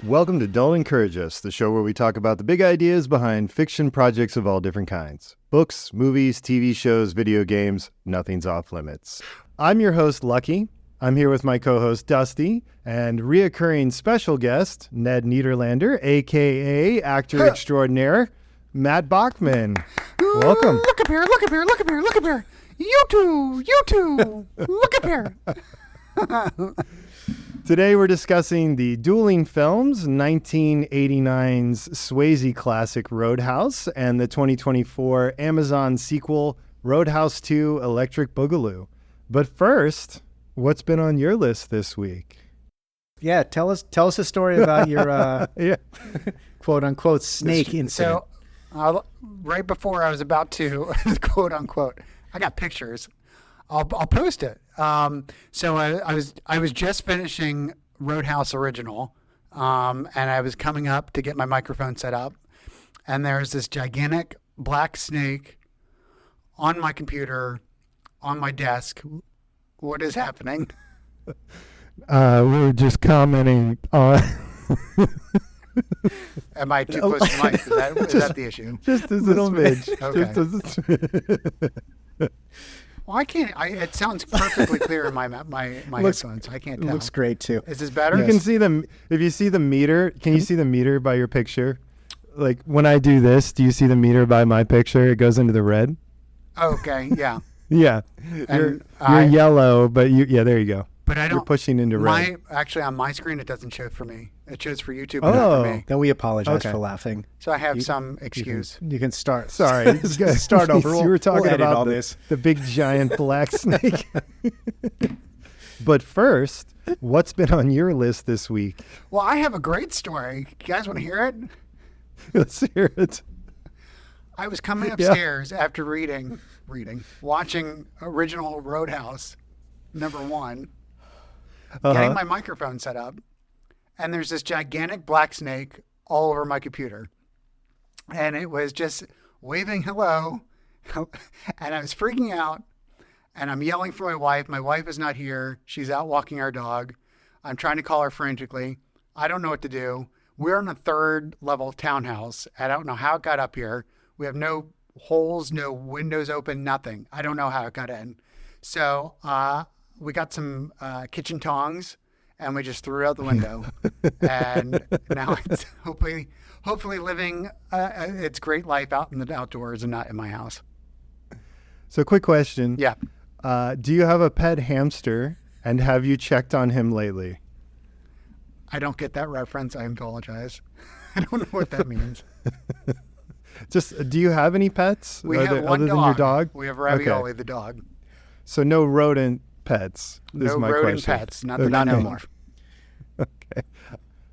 Welcome to Don't Encourage Us, the show where we talk about the big ideas behind fiction projects of all different kinds. Books, movies, TV shows, video games, nothing's off limits. I'm your host, Lucky. I'm here with my co-host, Dusty, and reoccurring special guest, Ned Niederlander, a.k.a. actor extraordinaire, Matt Bachman. Welcome. Look up here, look up here, look up here, look up here. You two, look up here. Today we're discussing the dueling films, 1989's Swayze classic Roadhouse and the 2024 Amazon sequel Roadhouse 2 Electric Boogaloo. But first, what's been on your list this week? Yeah, tell us a story about your quote unquote snake incident. So, right before I was about to quote unquote, I got pictures. I'll post it. So I was just finishing Roadhouse Original, and I was coming up to get my microphone set up, and there's this gigantic black snake on my computer, on my desk. What is happening? We're just commenting on... Am I too close to the mic? Is that the issue? Just a little smidge. Okay. Well, I can't. It sounds perfectly clear in my headphones. I can't tell. Looks great too. Is this better? You can see them. If you see the meter, can you see the meter by your picture? Like when I do this, do you see the meter by my picture? It goes into the red. Okay. Yeah. Yeah. You're yellow, but there you go. But I don't. You're pushing into red. Actually, on my screen, it doesn't show for me. It shows for YouTube, but not for me. Then we apologize for laughing. So I have some excuse. You can start. Sorry. Start over. You were talking about all this. The big giant black snake. But first, what's been on your list this week? Well, I have a great story. You guys want to hear it? Let's hear it. I was coming upstairs after watching original Roadhouse #1, getting my microphone set up, and there's this gigantic black snake all over my computer, and it was just waving hello, and I was freaking out, and I'm yelling for my wife. My wife is not here. She's out walking our dog. I'm trying to call her frantically. I don't know what to do. We're on a 3rd level townhouse. I don't know how it got up here. We have no holes, no windows open, nothing. I don't know how it got in. So we got some kitchen tongs, and we just threw it out the window. And now it's hopefully living its great life out in the outdoors and not in my house. So quick question. Yeah. Do you have a pet hamster, and have you checked on him lately? I don't get that reference. I apologize. I don't know what that means. Do you have any pets? We have one other dog. Than your dog? We have Ravioli, the dog. So no rodent pets. No rodent pets. Not that I know more. Okay.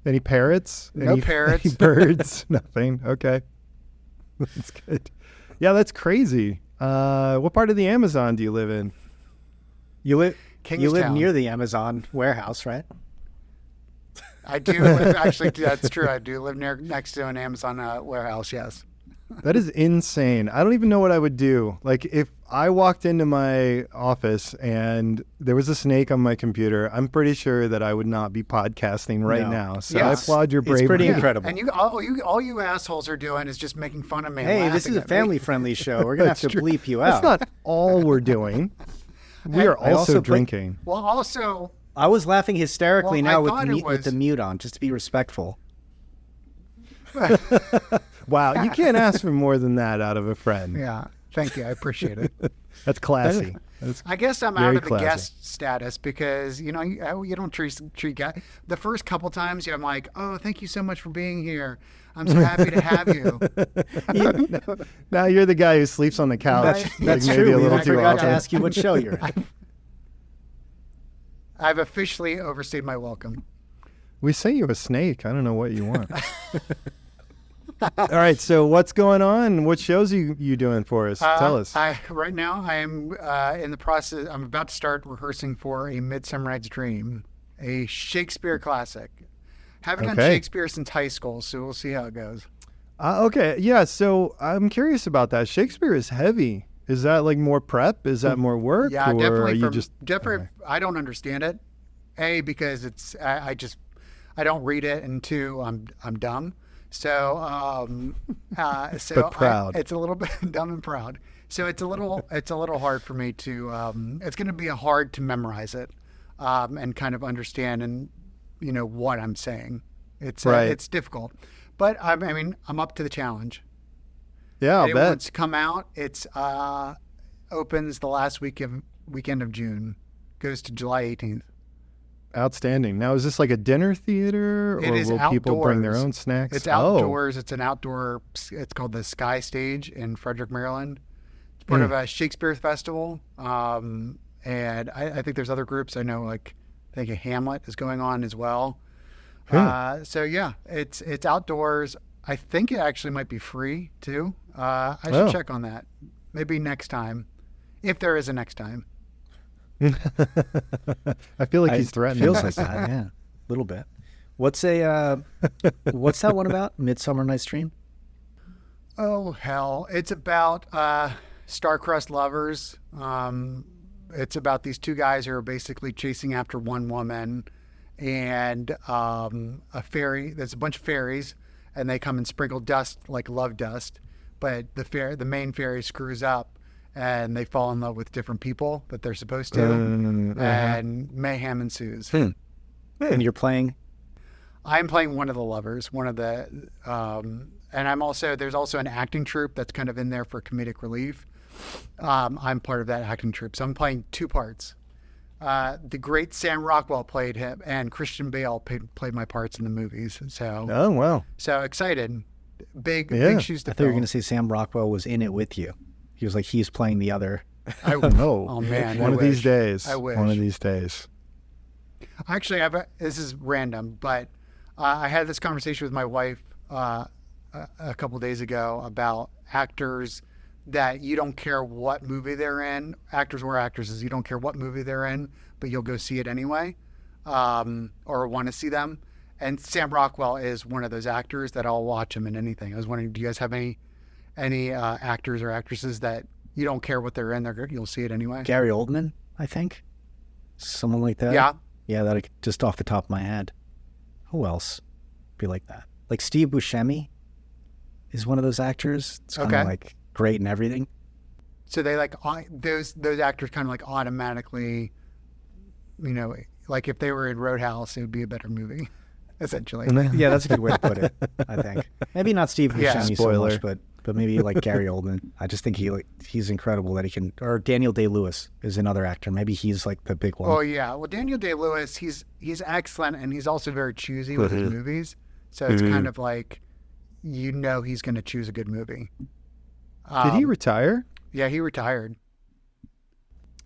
Any parrots? No parrots. Any birds? Nothing. Okay. That's good. Yeah, that's crazy. What part of the Amazon do you live in? You live Kingstown. near the Amazon warehouse, right? I do live, actually, that's true. I do live next to an Amazon warehouse, yes. That is insane. I don't even know what I would do. Like if I walked into my office and there was a snake on my computer, I'm pretty sure that I would not be podcasting right now. So I applaud your bravery. It's pretty incredible. And all you assholes are doing is just making fun of me. Hey, this is a family-friendly show. We're going to have to bleep you out. That's not all we're doing. We are also drinking. Well, also... I was laughing hysterically with the mute on, just to be respectful. Wow, you can't ask for more than that out of a friend. Yeah, thank you. I appreciate it. That's classy. I guess I'm out of the guest status because, you don't treat guys. The first couple times I'm like, oh, thank you so much for being here. I'm so happy to have you. Now you're the guy who sleeps on the couch. That's maybe true. A little I too forgot often. to ask you what show you're in. I've officially overstayed my welcome. We sent you a snake. I don't know what you want. All right. So what's going on? What shows are you doing for us? Tell us. Right now I am in the process. I'm about to start rehearsing for A Midsummer Night's Dream, a Shakespeare classic. Haven't done Shakespeare since high school, so we'll see how it goes. Okay. Yeah. So I'm curious about that. Shakespeare is heavy. Is that like more prep? Is that more work? Yeah, or definitely. Are you just definitely. Okay. I don't understand it. Because I don't read it, and 2, I'm dumb. So, But proud. it's a little bit dumb and proud. So it's a little hard for me to. It's going to be hard to memorize it, and kind of understand and what I'm saying. It's difficult, but I'm up to the challenge. Yeah, I'll bet. It's come out. It's opens the last weekend of June, goes to July 18th. Outstanding. Now, is this like a dinner theater, or will people bring their own snacks? It's outdoors. It's an outdoor. It's called the Sky Stage in Frederick, Maryland. It's part of a Shakespeare festival, and I think there's other groups. I know, like I think a Hamlet is going on as well. So yeah, it's outdoors. I think it actually might be free too. I should check on that. Maybe next time, if there is a next time. I feel like he's threatening. Feels like that, yeah, a little bit. What's that one about? Midsummer Night's Dream? Oh hell, it's about star-crossed lovers. It's about these 2 guys who are basically chasing after one woman, and a fairy. There's a bunch of fairies, and they come and sprinkle dust like love dust, but the main fairy screws up. And they fall in love with different people that they're supposed to, and mayhem ensues. And you're playing? I'm playing one of the lovers, one of the, and there's also an acting troupe that's kind of in there for comedic relief. I'm part of that acting troupe, so I'm playing 2 parts. The great Sam Rockwell played him, and Christian Bale played my parts in the movies. So, oh wow, so excited, big shoes to I thought fill. you were going to say Sam Rockwell was in it with you. He was like, he's playing the other. I don't know. Oh man, one of these days. I wish. One of these days. Actually, this is random, but I had this conversation with my wife a couple days ago about actors that you don't care what movie they're in. Actors or actresses, you don't care what movie they're in, but you'll go see it anyway, or want to see them. And Sam Rockwell is one of those actors that I'll watch him in anything. I was wondering, do you guys have any actors or actresses that you don't care what they're in, you'll see it anyway? Gary Oldman, I think. Someone like that. Yeah. Yeah, that just off the top of my head. Who else be like that? Like Steve Buscemi is one of those actors. It's kind of like great and everything. So they like those actors kind of like automatically, like if they were in Roadhouse, it would be a better movie, essentially. Yeah, that's a good way to put it, I think. Maybe not Steve Buscemi so much, but maybe like Gary Oldman. I just think he's incredible that he can. Or Daniel Day-Lewis is another actor. Maybe he's like the big one. Oh yeah, well Daniel Day-Lewis, he's excellent, and he's also very choosy with his movies. So it's kind of like, he's going to choose a good movie. Did he retire? Yeah, he retired.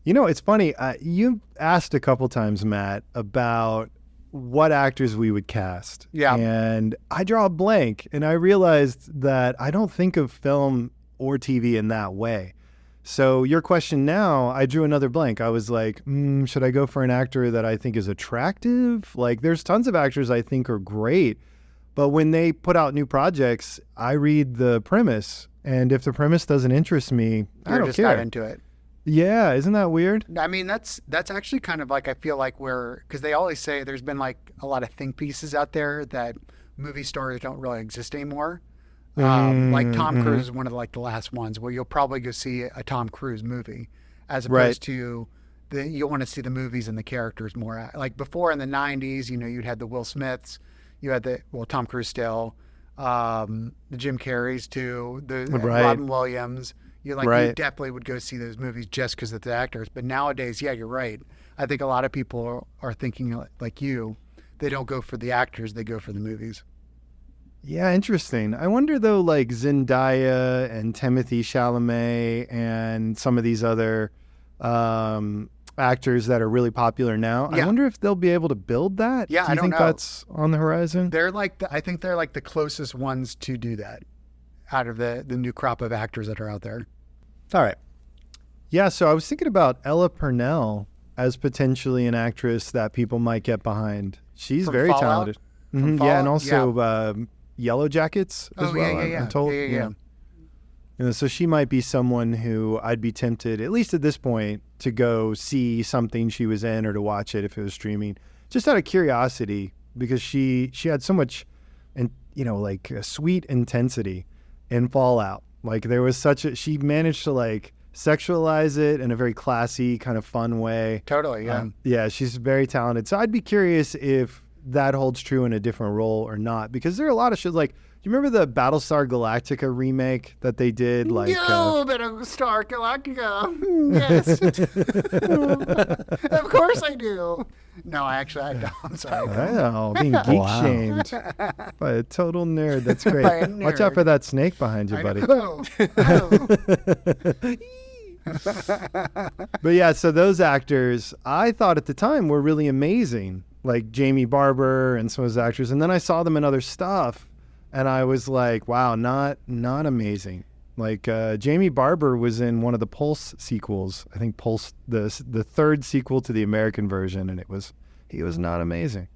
It's funny. You asked a couple times, Matt, about what actors we would cast. Yeah. And I draw a blank, and I realized that I don't think of film or TV in that way. So your question now, I drew another blank. I was like, should I go for an actor that I think is attractive? Like, there's tons of actors I think are great, but when they put out new projects, I read the premise, and if the premise doesn't interest me, I don't just care. Got into it. Yeah, isn't that weird? I mean, that's actually kind of like, I feel like because they always say there's been like a lot of think pieces out there that movie stars don't really exist anymore. Like Tom Cruise is one of the last ones where you'll probably go see a Tom Cruise movie, as opposed to you'll want to see the movies and the characters more. Like before in the 90s, you'd had the Will Smiths, you had Tom Cruise still, the Jim Carreys too, the Robin Williams. You definitely would go see those movies just because of the actors. But nowadays, yeah, you're right. I think a lot of people are thinking like you. They don't go for the actors; they go for the movies. Yeah, interesting. I wonder though, like Zendaya and Timothée Chalamet and some of these other actors that are really popular now. Yeah. I wonder if they'll be able to build that. Yeah, I don't know. Do you think that's on the horizon? They're I think they're like the closest ones to do that out of the new crop of actors that are out there. All right. Yeah, so I was thinking about Ella Purnell as potentially an actress that people might get behind. She's From very Fallout? talented. Mm-hmm. Yeah, and also Yellow Jackets as well. Yeah. I'm told. Yeah. So she might be someone who I'd be tempted, at least at this point, to go see something she was in or to watch it if it was streaming, just out of curiosity. because she had so much, and like sweet intensity in Fallout. Like there was she managed to like sexualize it in a very classy kind of fun way. Totally, yeah. Yeah, she's very talented. So I'd be curious if that holds true in a different role or not, because there are a lot of shows like, do you remember the Battlestar Galactica remake that they did? Like, Battlestar Galactica. Yes. Of course I do. No, I don't. I'm sorry. Wow, being geek shamed by a total nerd. That's great. Watch out for that snake behind you, buddy. But yeah, so those actors, I thought at the time were really amazing, like Jamie Barber and some of those actors. And then I saw them in other stuff. And I was like, wow, not amazing. Like Jamie Barber was in one of the Pulse sequels. I think Pulse, the third sequel to the American version, and he was not amazing.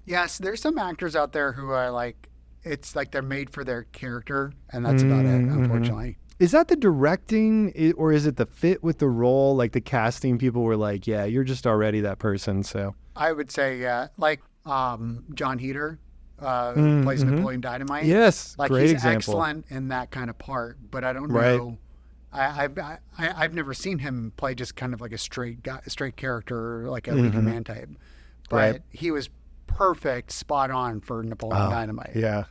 Yes, there's some actors out there who are like, it's like they're made for their character, and that's about it, unfortunately. Is that the directing, or is it the fit with the role? Like the casting people were like, yeah, you're just already that person. So I would say, yeah, like John Heder. Who plays Napoleon Dynamite. Yes, like great he's example. Excellent in that kind of part, but I don't know. I've never seen him play just kind of like a straight character, like a leading man type. But he was perfect, spot on for Napoleon Dynamite. Yeah,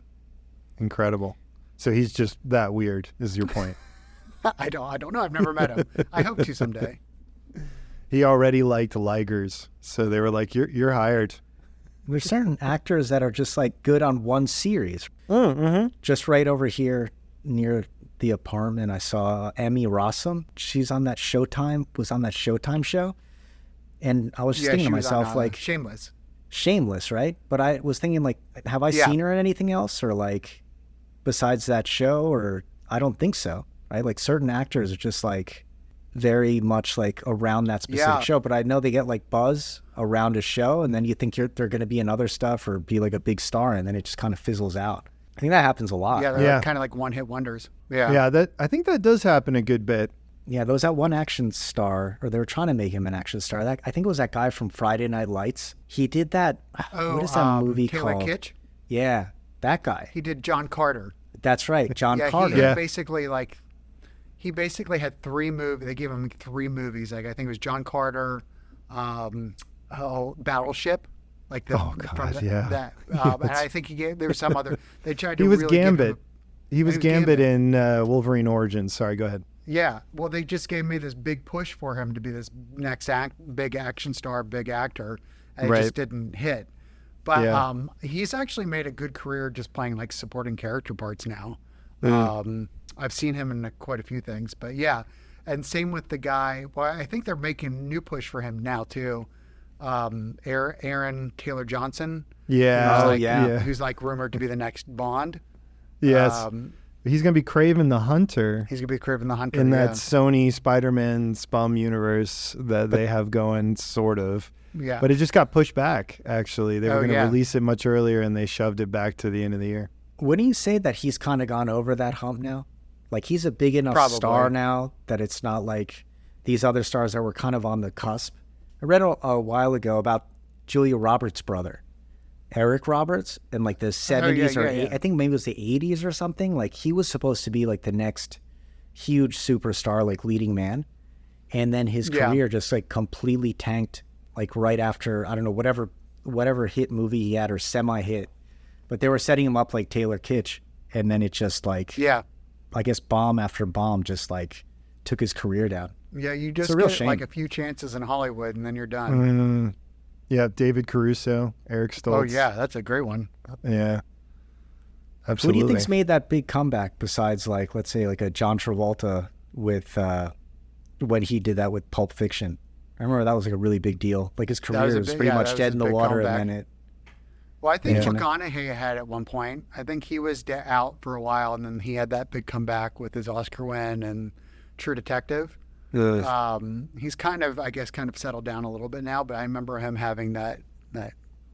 incredible. So he's just that weird, is your point? I don't know. I've never met him. I hope to someday. He already liked Ligers, so they were like, "You're hired." There's certain actors that are just like good on one series. Just right over here near the apartment, I saw Emmy Rossum. She's on that Showtime show. And I was just thinking to myself, like, Shameless, right? But I was thinking, like, have I seen her in anything else, or like besides that show? Or I don't think so, right? Like certain actors are just like very much like around that specific show, but I know they get like buzz around a show, and then you think they're going to be in other stuff or be like a big star, and then it just kind of fizzles out. I think that happens a lot. Yeah, they're kind of like one-hit wonders. Yeah, I think that does happen a good bit. Yeah, there was that one action star, or they were trying to make him an action star. I think it was that guy from Friday Night Lights. He did that. What is that movie Taylor called? Kitsch? Yeah, that guy. He did John Carter. That's right, John Carter. He basically had 3 movies. They gave him 3 movies. Like I think it was John Carter, Battleship. Like the, and I think there was some other. They tried to. He was really Gambit. He was Gambit in Wolverine Origins. Sorry, go ahead. Yeah, well, they just gave me this big push for him to be this next big action star, big actor, and it just didn't hit. But he's actually made a good career just playing like supporting character parts now. I've seen him in quite a few things, but yeah. And same with the guy. Well, I think they're making a new push for him now too. Aaron Taylor Johnson. Yeah. Who's like rumored to be the next Bond. Yes. He's going to be Kraven the Hunter. He's going to be Kraven the Hunter. In that Sony Spider-Man Spum universe that they have going, sort of. Yeah. But it just got pushed back, actually. They were going to release it much earlier, and they shoved it back to the end of the year. Wouldn't you say that he's kind of gone over that hump now? Like, he's a big enough star now that it's not like these other stars that were kind of on the cusp. I read a while ago about Julia Roberts' brother, Eric Roberts, in like the 70s I think maybe it was the 80s or something. Like, he was supposed to be like the next huge superstar, like leading man. And then his career just like completely tanked, like right after, I don't know, whatever hit movie he had or semi-hit. But they were setting him up like Taylor Kitsch. And then it just like, I guess bomb after bomb just like took his career down. Yeah, you just get like a few chances in Hollywood and then you're done. Yeah, David Caruso, Eric Stoltz. Oh, yeah, that's a great one. Yeah, absolutely. Who do you think's made that big comeback besides, like, let's say, like a John Travolta with when he did that with Pulp Fiction? I remember that was like a really big deal. Like his career was pretty much dead in the water, and then it. Well, I think McConaughey had at one point. I think he was out for a while, and then he had that big comeback with his Oscar win and True Detective. He's kind of settled down a little bit now, but I remember him having that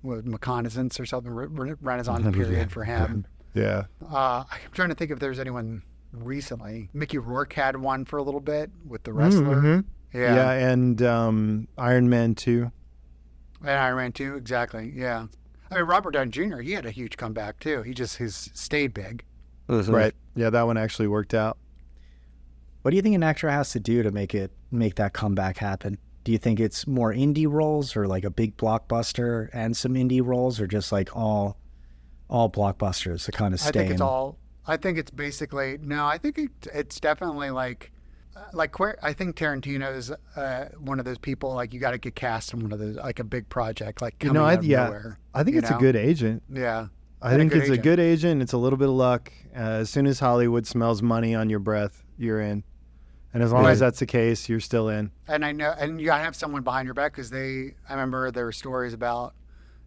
reconnaissance or something, Renaissance period for him. Yeah. I'm trying to think if there's anyone recently. Mickey Rourke had one for a little bit with The Wrestler. Yeah, and Iron Man 2. And Iron Man 2, exactly, yeah. I mean, Robert Downey Jr., he had a huge comeback too. He's stayed big. Mm-hmm. Right. Yeah, that one actually worked out. What do you think an actor has to do to make that comeback happen? Do you think it's more indie roles or like a big blockbuster and some indie roles, or just like all blockbusters to kind of stay? I think it's basically, no, I think it's definitely like I think Tarantino is one of those people, like you got to get cast in one of those, like a big project, like coming out of nowhere. I think it's a good agent. Yeah. I think it's a good agent. It's a little bit of luck. As soon as Hollywood smells money on your breath, you're in. And as long as that's the case, you're still in. And I know, and you got to have someone behind your back, because I remember there were stories about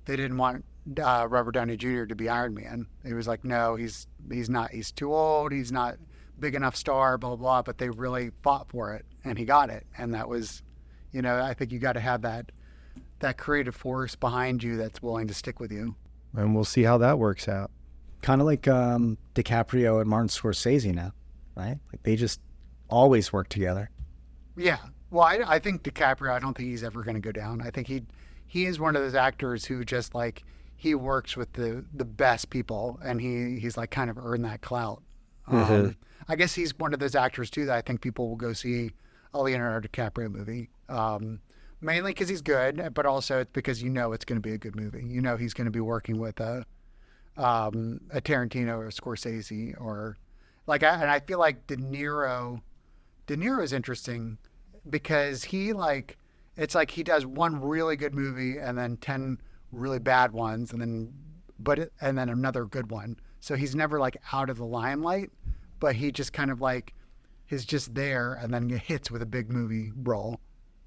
they didn't want Robert Downey Jr. to be Iron Man. It was like, no, he's not. He's too old. He's not big enough star, blah, blah, blah. But they really fought for it, and he got it. And that was, I think you got to have that creative force behind you that's willing to stick with you. And we'll see how that works out. Kind of like DiCaprio and Martin Scorsese now, right? Like they just always work together. Yeah. Well, I think DiCaprio, I don't think he's ever going to go down. I think he is one of those actors who just like, he works with the best people, and he's like kind of earned that clout. I guess he's one of those actors too that I think people will go see a Leonardo DiCaprio movie. Mainly because he's good, but also it's because it's going to be a good movie. He's going to be working with a Tarantino or Scorsese, or like, and I feel like De Niro is interesting because it's like he does one really good movie and then 10 really bad ones, and then another good one. So he's never like out of the limelight, but he just kind of like is just there, and then hits with a big movie role,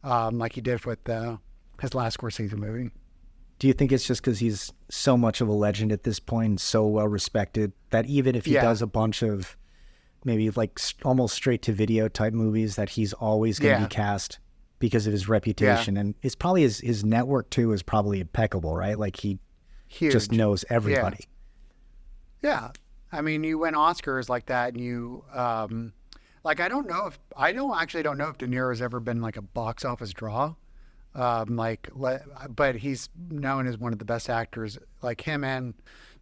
like he did with his last Scorsese movie. Do you think it's just because he's so much of a legend at this point and so well respected that even if he does a bunch of maybe like almost straight to video type movies, that he's always going to be cast because of his reputation? And it's probably his network too is probably impeccable, right? Like he just knows everybody. Yeah. I mean, you win Oscars like that, and you like, I don't actually know if De Niro's ever been like a box office draw. But he's known as one of the best actors, like him and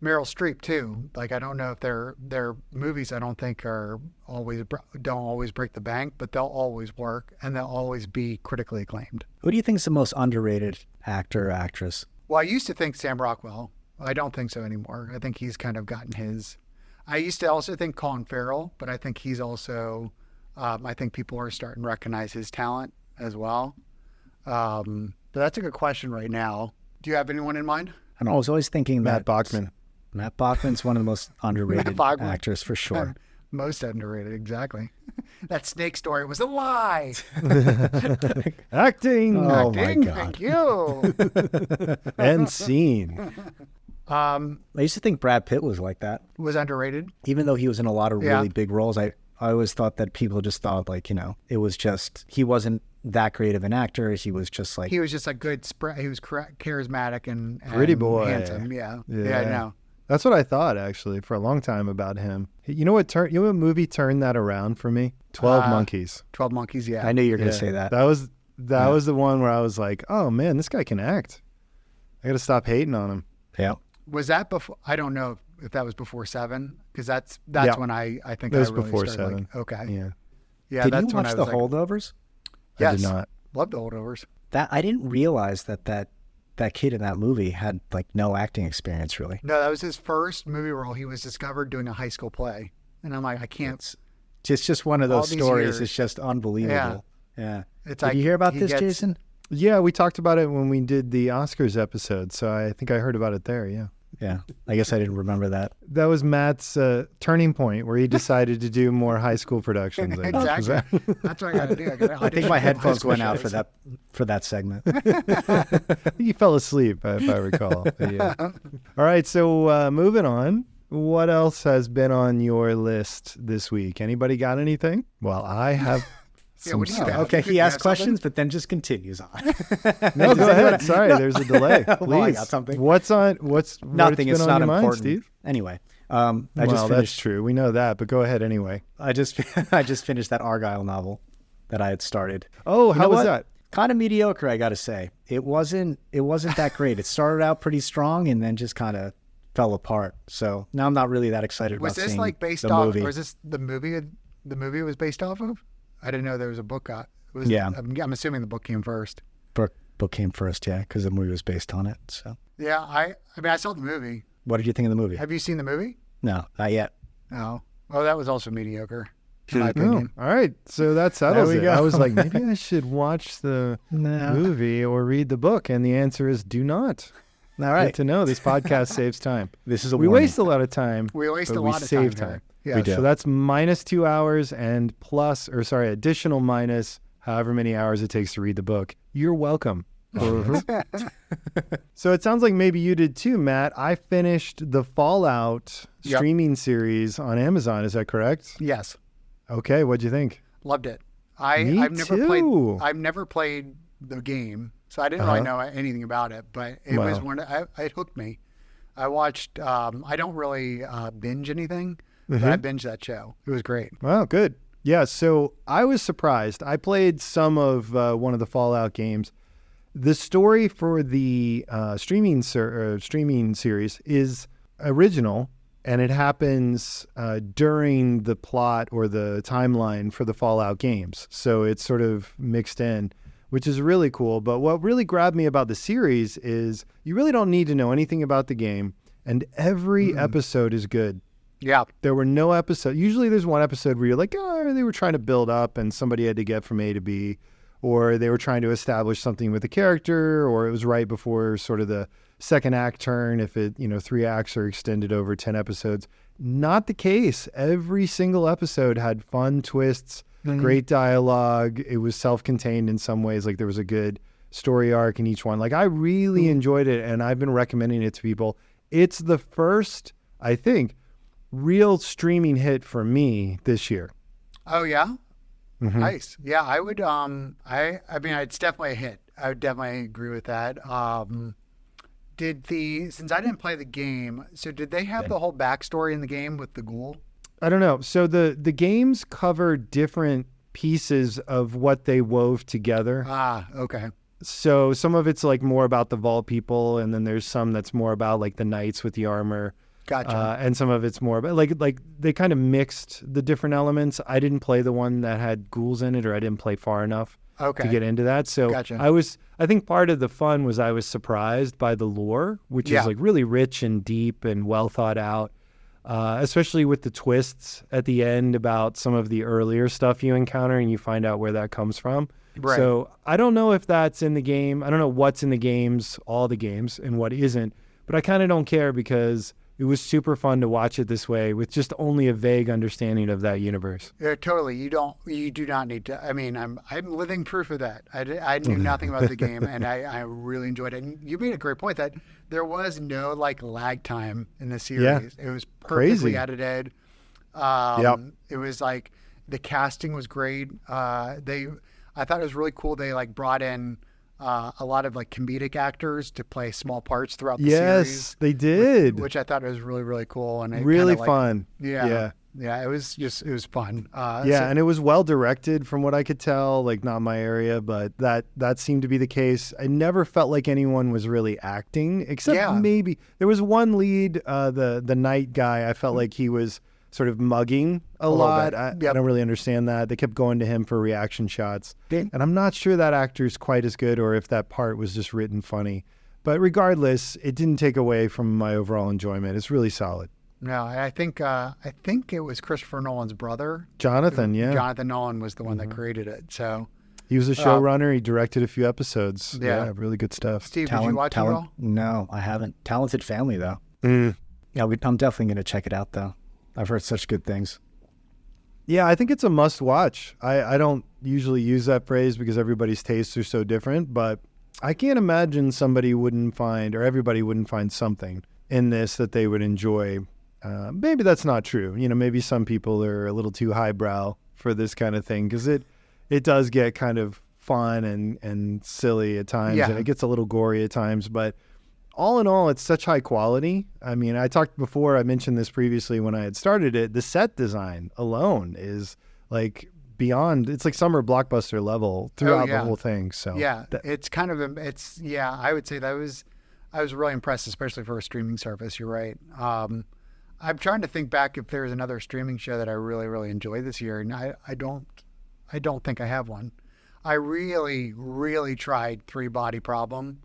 Meryl Streep too. Like, I don't know if their movies, I don't think don't always break the bank, but they'll always work, and they'll always be critically acclaimed. Who do you think is the most underrated actor or actress? Well, I used to think Sam Rockwell. I don't think so anymore. I think he's kind of gotten his. I used to also think Colin Farrell, but I think he's also. I think people are starting to recognize his talent as well. But that's a good question right now. Do you have anyone in mind? I don't know, I was always thinking Matt Bachman. Matt Bachman's one of the most underrated actors for sure. Most underrated, exactly. That snake story was a lie. Acting. Oh my God. Thank you. And scene. I used to think Brad Pitt was like that. Was underrated. Even though he was in a lot of really big roles, I always thought that people just thought like, it was just, he wasn't that great of an actor. He was just like a good spread. He was charismatic and pretty boy, handsome. Yeah, I know. That's what I thought actually for a long time about him. You know what movie turned that around for me? 12 Monkeys. 12 Monkeys. Yeah, I knew you were going to say that. That was the one where I was like, oh man, this guy can act. I got to stop hating on him. Yeah. Was that before? I don't know if that was before 7, because that's when I think it was really before started 7. Okay. Yeah. Did you watch the Holdovers? Yes. I did not. Love the Holdovers. That I didn't realize that kid in that movie had like no acting experience really. No, that was his first movie role. He was discovered doing a high school play, and I'm like, I can't. It's just one of those stories. It's just unbelievable. Yeah. Did you hear about this, Jason? Yeah, we talked about it when we did the Oscars episode, so I think I heard about it there. Yeah. Yeah, I guess I didn't remember that. That was Matt's turning point where he decided to do more high school productions. Exactly. That's what I got to do. I think my headphones went out for that segment. You fell asleep, if I recall. Yeah. All right, so moving on. What else has been on your list this week? Anybody got anything? Well, I have. What do you got? Okay, he asks questions, but then just continues on. No, go ahead. Sorry, there's a delay. Please. Well, I got something. What's nothing? It's not important. Mind, Steve? Anyway, that's true. We know that, but go ahead anyway. I just finished that Argyle novel that I had started. Oh, how was that? Kind of mediocre, I gotta say. It wasn't that great. It started out pretty strong and then just kind of fell apart. So now I'm not really that excited about seeing based the off, movie. or is this the movie? The movie was based off of? I didn't know there was a book. Yeah. I'm assuming the book came first. Book came first, yeah, because the movie was based on it. So yeah, I mean, I saw the movie. What did you think of the movie? Have you seen the movie? No, not yet. Oh, well, that was also mediocre, in my opinion. All right, so that settles There it. we go. I was like, maybe I should watch the movie or read the book, and the answer is do not. All right. Good to know. This podcast saves time. This is a We warning. waste a lot of time. We waste but a we lot of save time. time. Yeah, We do. So that's minus 2 hours and additional minus however many hours it takes to read the book. You're welcome. So it sounds like maybe you did too, Matt. I finished the Fallout streaming series on Amazon. Is that correct? Yes, Okay. What'd you think? loved it. Me I've never too. I've never played the game, so I didn't really know anything about it. But it was it hooked me. I watched. I don't really binge anything, but I binged that show. It was great. Wow, good. Yeah, so I was surprised. I played some of one of the Fallout games. The story for the streaming series is original, and it happens during the plot or the timeline for the Fallout games. So it's sort of mixed in, which is really cool. But what really grabbed me about the series is you really don't need to know anything about the game, and every episode is good. Yeah, There were no episodes. Usually there's one episode where you're like, oh, they were trying to build up and somebody had to get from A to B, or they were trying to establish something with the character, or it was right before sort of the second act turn if it, 3 acts are extended over 10 episodes. Not the case. Every single episode had fun twists, great dialogue. It was self-contained in some ways. Like there was a good story arc in each one. Like I really enjoyed it, and I've been recommending it to people. It's the first, I think, real streaming hit for me this year. Oh yeah, nice. Yeah, I would. I mean, it's definitely a hit. I would definitely agree with that. Since I didn't play the game, so did they have the whole backstory in the game with the ghoul? I don't know. So the games cover different pieces of what they wove together. Ah, okay. So some of it's like more about the vault people, and then there's some that's more about like the knights with the armor. Gotcha. And some of it's more about like they kind of mixed the different elements. I didn't play the one that had ghouls in it, or I didn't play far enough to get into that. So Gotcha. I think part of the fun was I was surprised by the lore, which is like really rich and deep and well thought out, especially with the twists at the end about some of the earlier stuff you encounter and you find out where that comes from. Right. So I don't know if that's in the game. I don't know what's in the games, all the games, and what isn't, but I kind of don't care because it was super fun to watch it this way with just only a vague understanding of that universe. Yeah, totally. You do not need to. I mean, I'm living proof of that. I knew nothing about the game, and I really enjoyed it. And you made a great point that there was no like lag time in the series. Yeah. It was perfectly Crazy. edited. It was like the casting was great. I thought it was really cool. They like brought in a lot of like comedic actors to play small parts throughout the series. Yes, they did. Which I thought was really, really cool. And it Really kinda, fun. Yeah. It was fun. And it was well directed from what I could tell, like not my area, but that seemed to be the case. I never felt like anyone was really acting, except maybe there was one lead, the night guy. I felt like he was sort of mugging a lot. I don't really understand that. They kept going to him for reaction shots. And I'm not sure that actor's quite as good or if that part was just written funny. But regardless, it didn't take away from my overall enjoyment. It's really solid. No, I think it was Christopher Nolan's brother. Jonathan, Jonathan Nolan was the one that created it. So he was a showrunner. He directed a few episodes. Yeah. Really good stuff. Steve, did you watch it all? No, I haven't. Talented family, though. Yeah, I'm definitely going to check it out, though. I've heard such good things. Yeah, I think it's a must watch. I don't usually use that phrase because everybody's tastes are so different, but I can't imagine somebody wouldn't find, or everybody wouldn't find something in this that they would enjoy. Maybe that's not true. Maybe some people are a little too highbrow for this kind of thing because it does get kind of fun and silly at times, and it gets a little gory at times, but all in all, it's such high quality. I mean, I mentioned this previously when I had started it, the set design alone is like beyond. It's like summer blockbuster level throughout the whole thing. So yeah, it's kind of I would say I was really impressed, especially for a streaming service. You're right. I'm trying to think back if there's another streaming show that I really, really enjoyed this year, and I don't think I have one. I really, really tried Three Body Problem.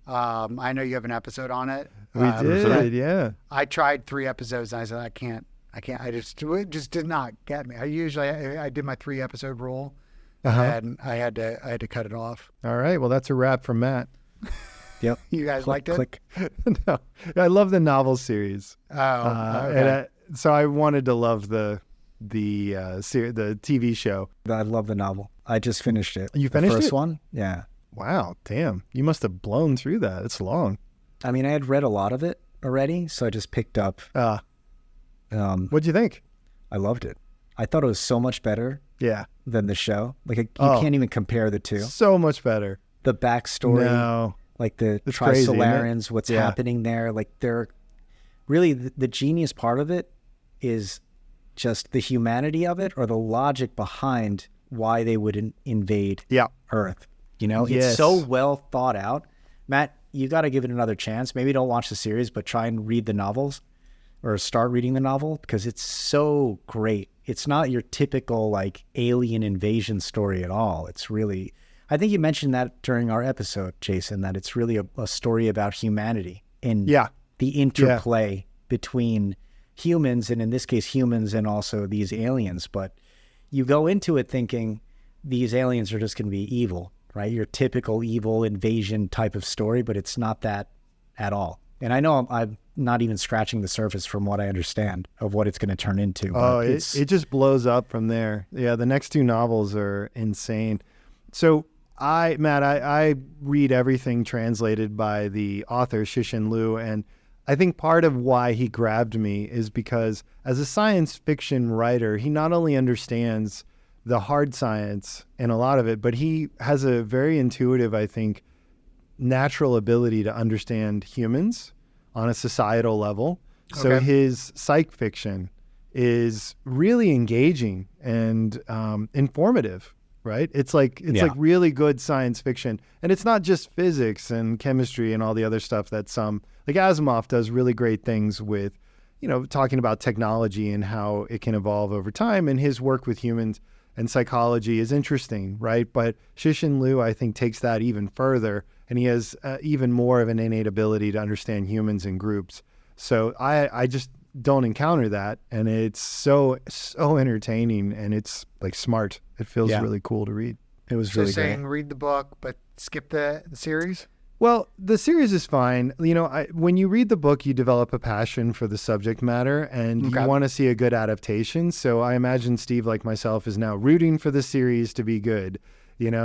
I know you have an episode on it. We did, yeah. I tried 3 episodes, and I said I can't. It just did not get me. I did my 3-episode rule, and I had to cut it off. All right, well that's a wrap from Matt. Yep. You guys liked it? Click. No, I love the novel series. Okay. And so I wanted to love the TV show. I love the novel. I just finished it. You finished the first it? one? Yeah. Wow, damn! You must have blown through that. It's long. I mean, I had read a lot of it already, so I just picked up. What'd you think? I loved it. I thought it was so much better. Yeah. Than the show. Like you can't even compare the two. So much better. The backstory. No. Like the It's crazy, Trisolarans, what's happening there. Like they're really the genius part of it is just the humanity of it or the logic behind why they would invade Earth. You know, it's so well thought out. Matt, you got to give it another chance. Maybe don't watch the series, but try and read the novels or start reading the novel because it's so great. It's not your typical like alien invasion story at all. It's really, I think you mentioned that during our episode, Jason, that it's really a story about humanity and the interplay between humans, and in this case, humans and also these aliens. But you go into it thinking these aliens are just going to be evil, right? Your typical evil invasion type of story, but it's not that at all. And I know I'm not even scratching the surface from what I understand of what it's going to turn into. Oh, it just blows up from there. Yeah, the next 2 novels are insane. So Matt, I read everything translated by the author, Cixin Liu, and I think part of why he grabbed me is because as a science fiction writer, he not only understands the hard science and a lot of it, but he has a very intuitive, I think, natural ability to understand humans on a societal level. So his psych fiction is really engaging and informative, right? It's like really good science fiction. And it's not just physics and chemistry and all the other stuff that like Asimov does really great things with, talking about technology and how it can evolve over time. And his work with humans and psychology is interesting, right? But Cixin Liu, I think, takes that even further, and he has even more of an innate ability to understand humans in groups. So I just don't encounter that, and it's so entertaining, and it's like smart. It feels really cool to read. It was really great. So saying read the book, but skip the series? Well, the series is fine. When you read the book, you develop a passion for the subject matter, and you want to see a good adaptation. So I imagine Steve, like myself, is now rooting for the series to be good.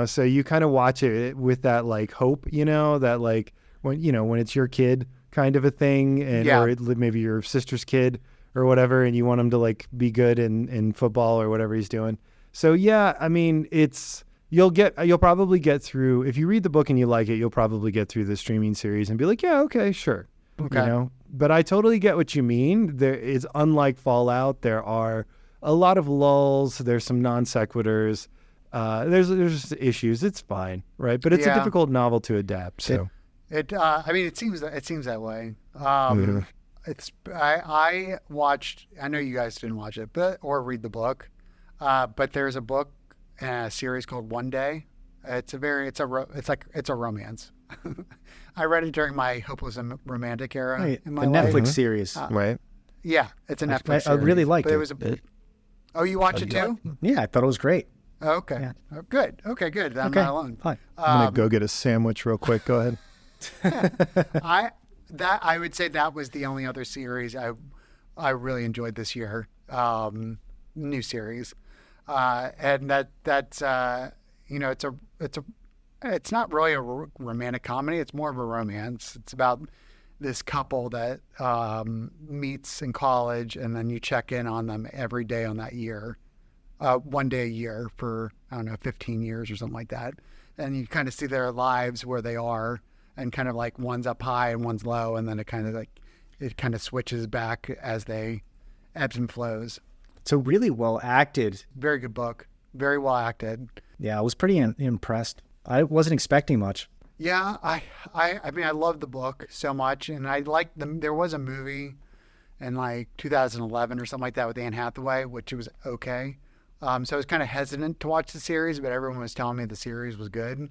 So you kind of watch it with that like hope, that like when it's your kid kind of a thing, and or maybe your sister's kid or whatever, and you want him to like be good in football or whatever he's doing. So I mean, you'll probably get through, if you read the book and you like it, you'll probably get through the streaming series and be like, yeah, okay, sure. Okay. But I totally get what you mean. There is, unlike Fallout, there are a lot of lulls. There's some non sequiturs. There's issues. It's fine, right? But it's a difficult novel to adapt. So I mean, it seems that way. I watched. I know you guys didn't watch it, or read the book. But there's a book, a series called One Day. It's a romance. I read it during my hopeless and romantic era in my life. Netflix series, right? Yeah, it's a Netflix series. I really liked it. Oh, you watched it too? Yeah, I thought it was great. Oh, okay. Yeah. Oh, good. Okay, good. I'm not alone. Fine. I'm gonna go get a sandwich real quick. Go ahead. I would say that was the only other series I really enjoyed this year. New series, and that's it's not really a romantic comedy. It's more of a romance. It's about this couple that meets in college, and then you check in on them every day on that year. 1 day a year for, 15 years or something like that. And you kind of see their lives where they are, and kind of like one's up high and one's low. And then it kind of switches back as they ebbs and flows. So really well acted. Very good book. Very well acted. Yeah, I was pretty impressed. I wasn't expecting much. Yeah, I mean, I love the book so much, and I liked them. There was a movie in like 2011 or something like that with Anne Hathaway, which was okay. So I was kind of hesitant to watch the series, but everyone was telling me the series was good.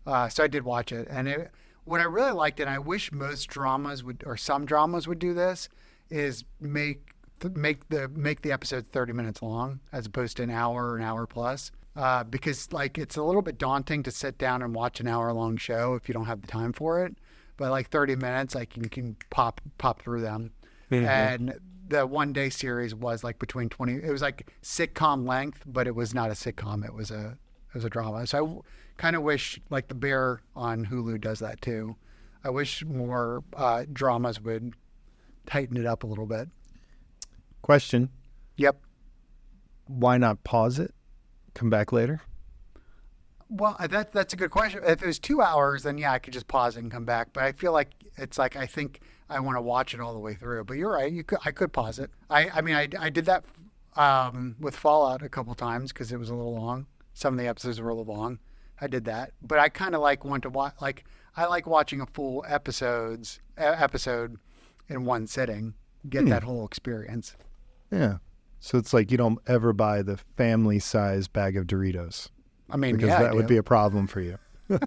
So I did watch it, and what I really liked, and I wish most dramas would, or some dramas would do this, is make the episode 30 minutes long as opposed to an hour plus. Because like it's a little bit daunting to sit down and watch an hour-long show if you don't have the time for it. But like 30 minutes, like you can pop through them. Mm-hmm. And the one-day series was like between 20. It was like sitcom length, but it was not a sitcom. It was a drama. So I kind of wish like The Bear on Hulu does that too. I wish more dramas would tighten it up a little bit. Question. Yep. Why not pause it? Come back later? Well, that's a good question. If it was 2 hours, then yeah, I could just pause it and come back. But I feel like it's like I think I want to watch it all the way through. But you're right. I could pause it. I mean, I did that with Fallout a couple times because it was a little long. Some of the episodes were a little long. I did that. But I kind of want to watch. Like I like watching a full episode in one sitting. Get that whole experience. Yeah. So it's like you don't ever buy the family-size bag of Doritos. I mean, because that would be a problem for you. You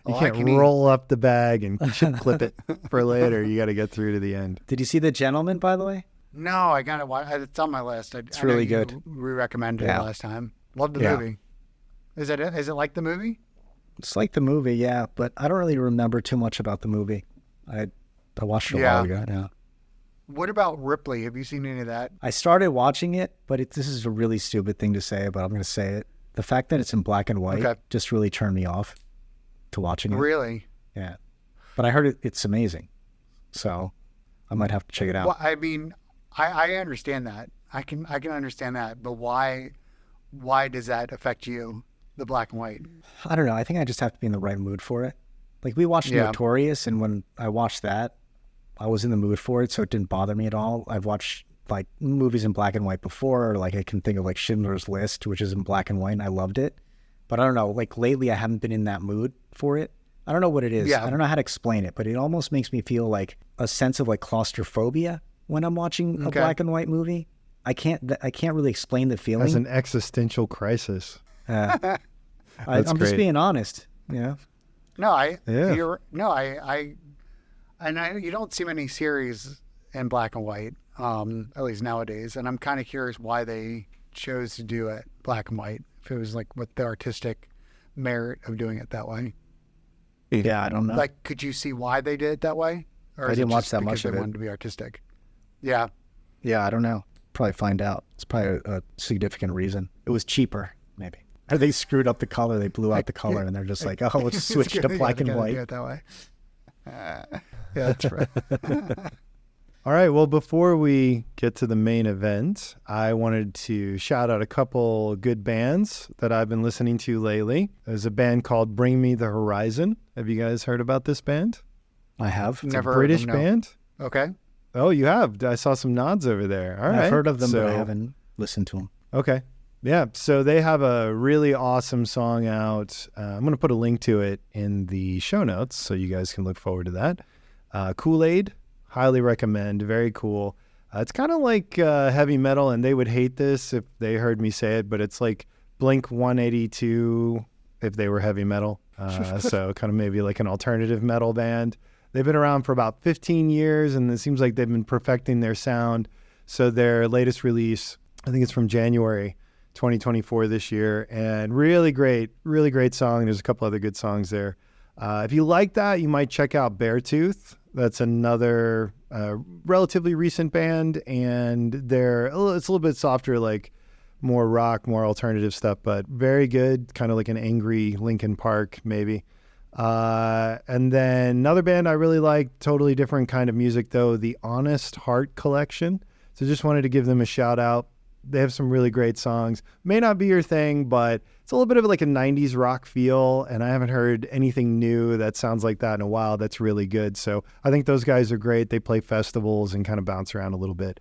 Well, can't roll up the bag and clip it for later. You got to get through to the end. Did you see The Gentleman, by the way? No, I got to watch. It's on my list. It's really good. We recommended it last time. Loved the movie. Is it like the movie? It's like the movie, yeah. But I don't really remember too much about the movie. I watched it a while ago. Yeah. What about Ripley? Have you seen any of that? I started watching it, but this is a really stupid thing to say, but I'm going to say it. The fact that it's in black and white just really turned me off to watching it. Really? Yeah. But I heard it's amazing. So I might have to check it out. Well, I mean, I understand that. I can understand that, but why does that affect you, the black and white? I don't know. I think I just have to be in the right mood for it. Like we watched Notorious, and when I watched that, I was in the mood for it, so it didn't bother me at all. I've watched like movies in black and white before, or like I can think of like Schindler's List, which is in black and white, and I loved it. But I don't know, like lately I haven't been in that mood for it. I don't know what it is. I don't know how to explain it, but it almost makes me feel like a sense of like claustrophobia when I'm watching a black and white movie. I can't really explain the feeling. As an existential crisis. I'm just being honest, you know? You don't see many series in black and white, at least nowadays. And I'm kind of curious why they chose to do it black and white. If it was like what the artistic merit of doing it that way. Yeah, I don't know. Like, could you see why they did it that way? Or I didn't watch that much of it. They wanted to be artistic. Yeah. Yeah, I don't know. Probably find out. It's probably a significant reason. It was cheaper, maybe. Or they screwed up the color. They blew out the color, and they're just like, oh, let's switch to black and white. Do it that way. Yeah, that's right. All right. Well, before we get to the main event, I wanted to shout out a couple good bands that I've been listening to lately. There's a band called Bring Me the Horizon. Have you guys heard about this band? I have. It's Never a British band. Okay. Oh, you have? I saw some nods over there. All right. I've heard of them, but I haven't listened to them. Okay. Yeah. So they have a really awesome song out. I'm going to put a link to it in the show notes so you guys can look forward to that. Kool-Aid. Highly recommend. Very cool. It's kind of like heavy metal, and they would hate this if they heard me say it, but it's like Blink 182 if they were heavy metal. So kind of maybe like an alternative metal band. They've been around for about 15 years, and it seems like they've been perfecting their sound. So their latest release, I think it's from January 2024 this year, and really great song. There's a couple other good songs there. If you like that, you might check out Beartooth. That's another relatively recent band, and it's a little bit softer, like more rock, more alternative stuff, but very good, kind of like an angry Linkin Park maybe. And then another band I really like, totally different kind of music though, the Honest Heart Collection. So just wanted to give them a shout out. They have some really great songs. May not be your thing, but it's a little bit of like a 90s rock feel, and I haven't heard anything new that sounds like that in a while that's really good. So I think those guys are great. They play festivals and kind of bounce around a little bit.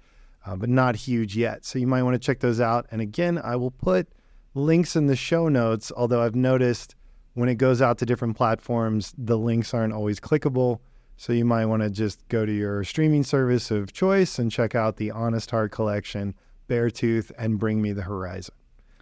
but not huge yet. So you might want to check those out. And again, I will put links in the show notes, although I've noticed when it goes out to different platforms, the links aren't always clickable. So you might want to just go to your streaming service of choice and check out the Honest Heart Collection, Beartooth, and Bring Me the Horizon.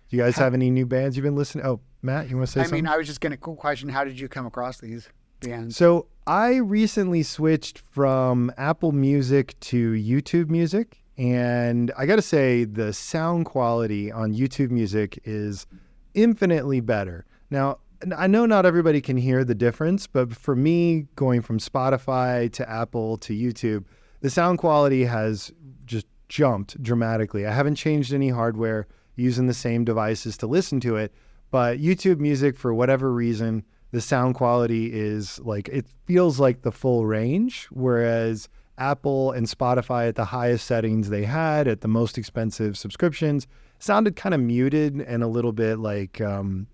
Do you guys have any new bands you've been listening? Oh, Matt, you want to say something? I was just going to question, how did you come across these bands? So I recently switched from Apple Music to YouTube Music. And I got to say, the sound quality on YouTube Music is infinitely better. Now, I know not everybody can hear the difference, but for me, going from Spotify to Apple to YouTube, the sound quality has just jumped dramatically. I haven't changed any hardware, using the same devices to listen to it, but YouTube Music, for whatever reason, the sound quality is like, it feels like the full range, whereas Apple and Spotify at the highest settings they had at the most expensive subscriptions sounded kind of muted and a little bit like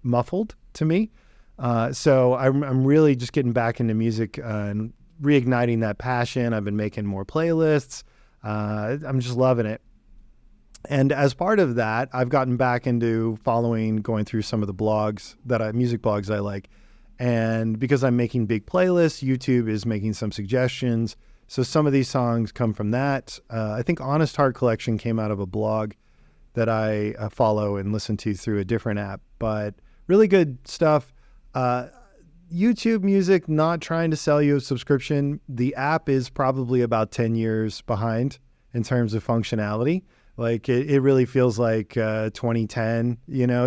muffled to me. So I'm really just getting back into music and reigniting that passion. I've been making more playlists. I'm just loving it. And as part of that, I've gotten back into going through some of the blogs music blogs I like. And because I'm making big playlists, YouTube is making some suggestions. So some of these songs come from that. I think Honest Heart Collection came out of a blog that I follow and listen to through a different app, but really good stuff. YouTube Music, not trying to sell you a subscription. The app is probably about 10 years behind in terms of functionality. Like it really feels like 2010,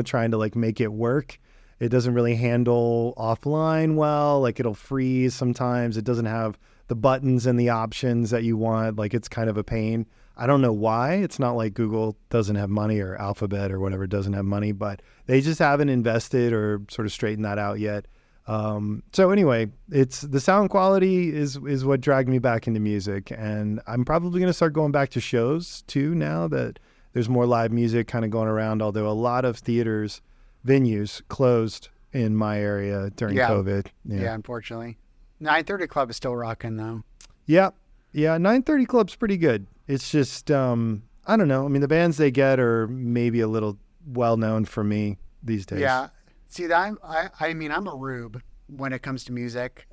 trying to like make it work. It doesn't really handle offline well. Like it'll freeze sometimes. It doesn't have the buttons and the options that you want. Like it's kind of a pain. I don't know why. It's not like Google doesn't have money or Alphabet or whatever doesn't have money, but they just haven't invested or sort of straightened that out yet. So anyway, it's the sound quality is what dragged me back into music. And I'm probably going to start going back to shows too, now that there's more live music kind of going around, although a lot of venues closed in my area during COVID. Yeah, unfortunately. 930 Club is still rocking though. Yeah. 930 Club's pretty good. It's just, I don't know. I mean, the bands they get are maybe a little well known for me these days. Yeah. See, I'm a rube when it comes to music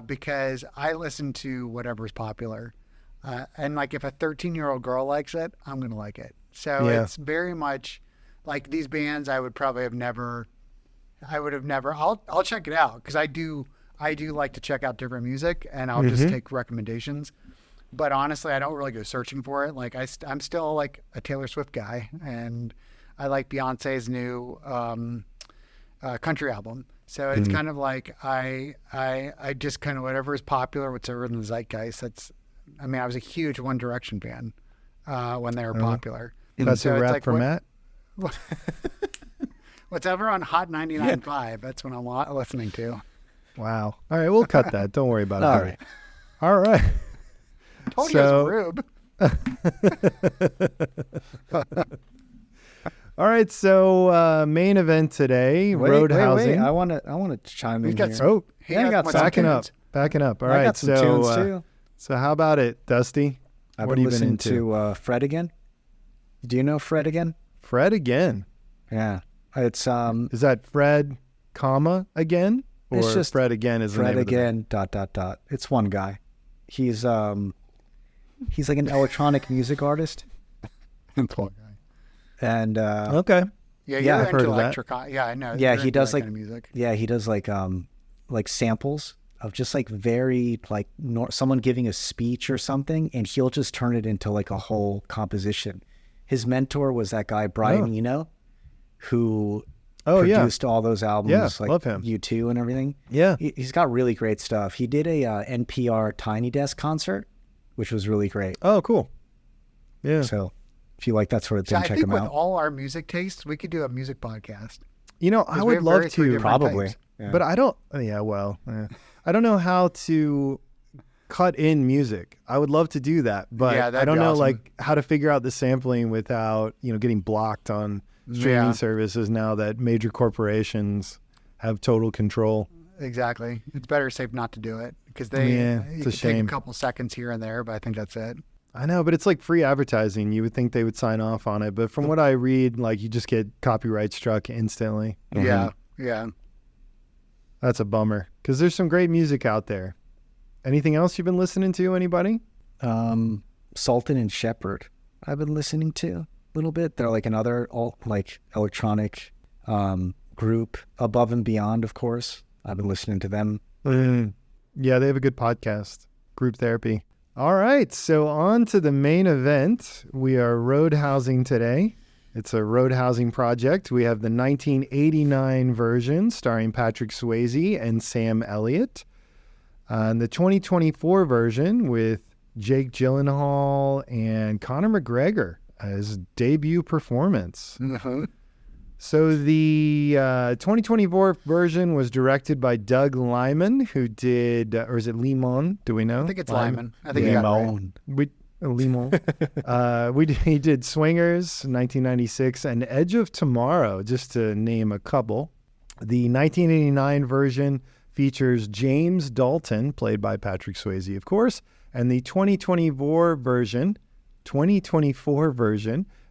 because I listen to whatever's popular. And like if a 13-year-old girl likes it, I'm going to like it. So it's very much like these bands I would have never, I'll check it out because I do like to check out different music and I'll just take recommendations. But honestly, I don't really go searching for it. Like I'm still like a Taylor Swift guy, and I like Beyonce's new country album. So it's kind of like I just kind of whatever is popular, whatever in the zeitgeist. I was a huge One Direction fan when they were popular. That's a rap for Matt. Whatever on Hot 99.5. That's what I'm listening to. Wow. All right, we'll cut that. Don't worry about it. All right. Told you I was a rube. All right, so main event today, road housing. I want to chime in here. I got backing up. All right, I got some tunes too. So how about it, Dusty? I've been listening to Fred Again. Do you know Fred Again? Fred Again. Yeah, it's Is that Fred, comma again, or it's just Fred Again is the Fred name Again of the ... It's one guy. He's like an electronic music artist. Poor guy. And okay. Yeah, I've heard of that. Yeah, I know. Yeah, he does like kind of music. Yeah, he does like samples of just like very like someone giving a speech or something, and he'll just turn it into like a whole composition. His mentor was that guy Brian Eno, who produced all those albums, like love him. U2 and everything. Yeah, he's got really great stuff. He did a NPR Tiny Desk concert, which was really great. Oh, cool. Yeah. So if you like that sort of thing, check him out. I think with all our music tastes, we could do a music podcast. I would love to. Probably. Yeah. But I don't. I don't know how to cut in music. I would love to do that, but I don't know like how to figure out the sampling without getting blocked on streaming services now that major corporations have total control. Exactly. It's better safe not to do it because they it's a shame. Take a couple seconds here and there, but I think that's it. I know, but it's like free advertising. You would think they would sign off on it, but from what I read, like you just get copyright struck instantly. Yeah, yeah. That's a bummer because there's some great music out there. Anything else you've been listening to? Anybody? Sultan and Shepherd. I've been listening to a little bit. They're like another electronic group. Above and Beyond, of course. I've been listening to them. Yeah, they have a good podcast. Group Therapy. All right, so on to the main event. We are road housing today. It's a road housing project. We have the 1989 version starring Patrick Swayze and Sam Elliott. And the 2024 version with Jake Gyllenhaal and Conor McGregor as debut performance. So the 2024 version was directed by Doug Liman, who did, or is it Limon? Do we know? I think it's Lyman. I think you got it right. Limon. He did Swingers, 1996, and Edge of Tomorrow, just to name a couple. The 1989 version features James Dalton, played by Patrick Swayze, of course, and the 2024 version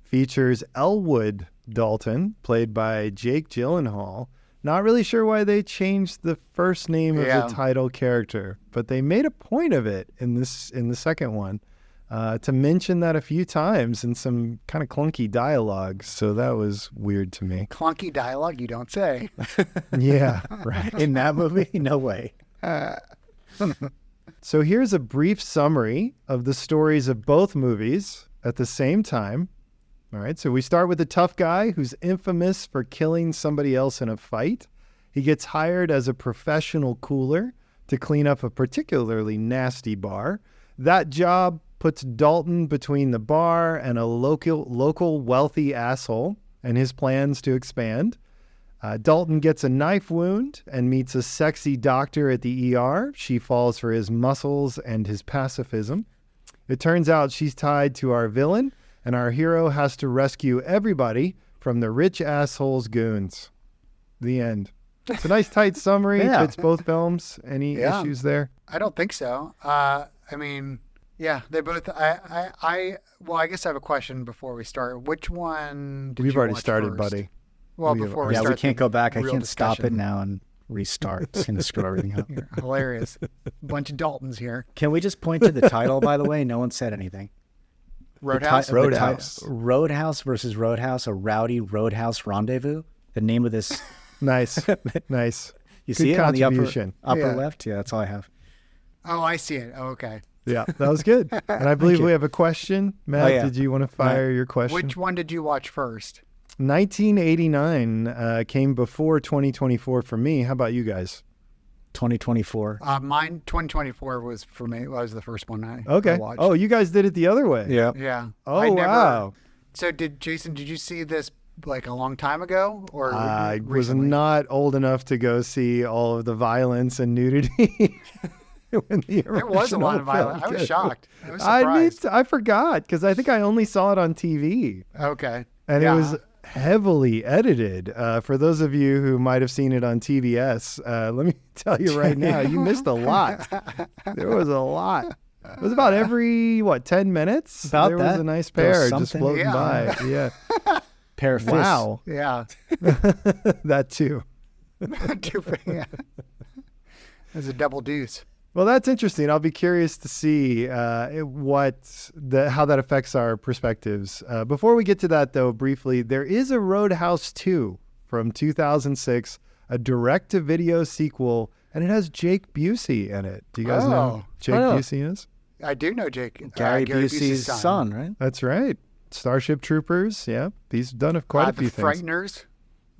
features Elwood Dalton, played by Jake Gyllenhaal. Not really sure why they changed the first name of the title character, but they made a point of it in the second one to mention that a few times in some kind of clunky dialogue. So that was weird to me. Clunky dialogue, you don't say. Yeah, right. In that movie? No way. So here's a brief summary of the stories of both movies at the same time. All right, so we start with a tough guy who's infamous for killing somebody else in a fight. He gets hired as a professional cooler to clean up a particularly nasty bar. That job puts Dalton between the bar and a local wealthy asshole and his plans to expand. Dalton gets a knife wound and meets a sexy doctor at the ER. She falls for his muscles and his pacifism. It turns out she's tied to our villain, and our hero has to rescue everybody from the rich asshole's goons. The end. It's a nice tight summary. Yeah. Fits both films. Any issues there? I don't think so. I mean, yeah, they both. Well, I guess I have a question before we start. Which one did We've you already watch started, first? buddy. Well, before we start, we can't go back. I real can't stop it discussion. now and restart. It's going to screw everything up. You're hilarious. Bunch of Daltons here. Can we just point to the title, by the way? No one said anything. Roadhouse. Roadhouse versus Roadhouse, a rowdy roadhouse rendezvous. The name of this. Nice. Nice. You Good see it on the contribution. upper left? Yeah, that's all I have. Oh, I see it. Oh, okay. Yeah, that was good. And I believe you. we have a question. Matt, yeah. did you want to fire your question? Which one did you watch first? 1989 came before 2024 for me. How about you guys? 2024. Mine, 2024 was for me. Was the first one I watched. Oh, you guys did it the other way. Yeah. Yeah. Oh, wow. So Jason, did you see this like a long time ago or I was recently? not old enough to go see all of the violence and nudity. When the There was a lot of original film violence. I was came. shocked. I was surprised. I forgot because I think I only saw it on TV. Okay. And Yeah. it was heavily edited. For those of you who might have seen it on TBS, let me tell you right now, you missed a lot. There was a lot. It was about every, 10 minutes? About there was that. a nice There was pair just something. floating by. Yeah. Pair of fists. Wow. Yeah. That too. Yeah. There's a double deuce. Well, that's interesting. I'll be curious to see how that affects our perspectives. Before we get to that, though, briefly, there is a Roadhouse 2 from 2006, a direct-to-video sequel, and it has Jake Busey in it. Do you guys know who Jake Busey is? I do know Jake. Gary Busey's son, right? That's right. Starship Troopers. Yeah, he's done quite a few the things. Frighteners.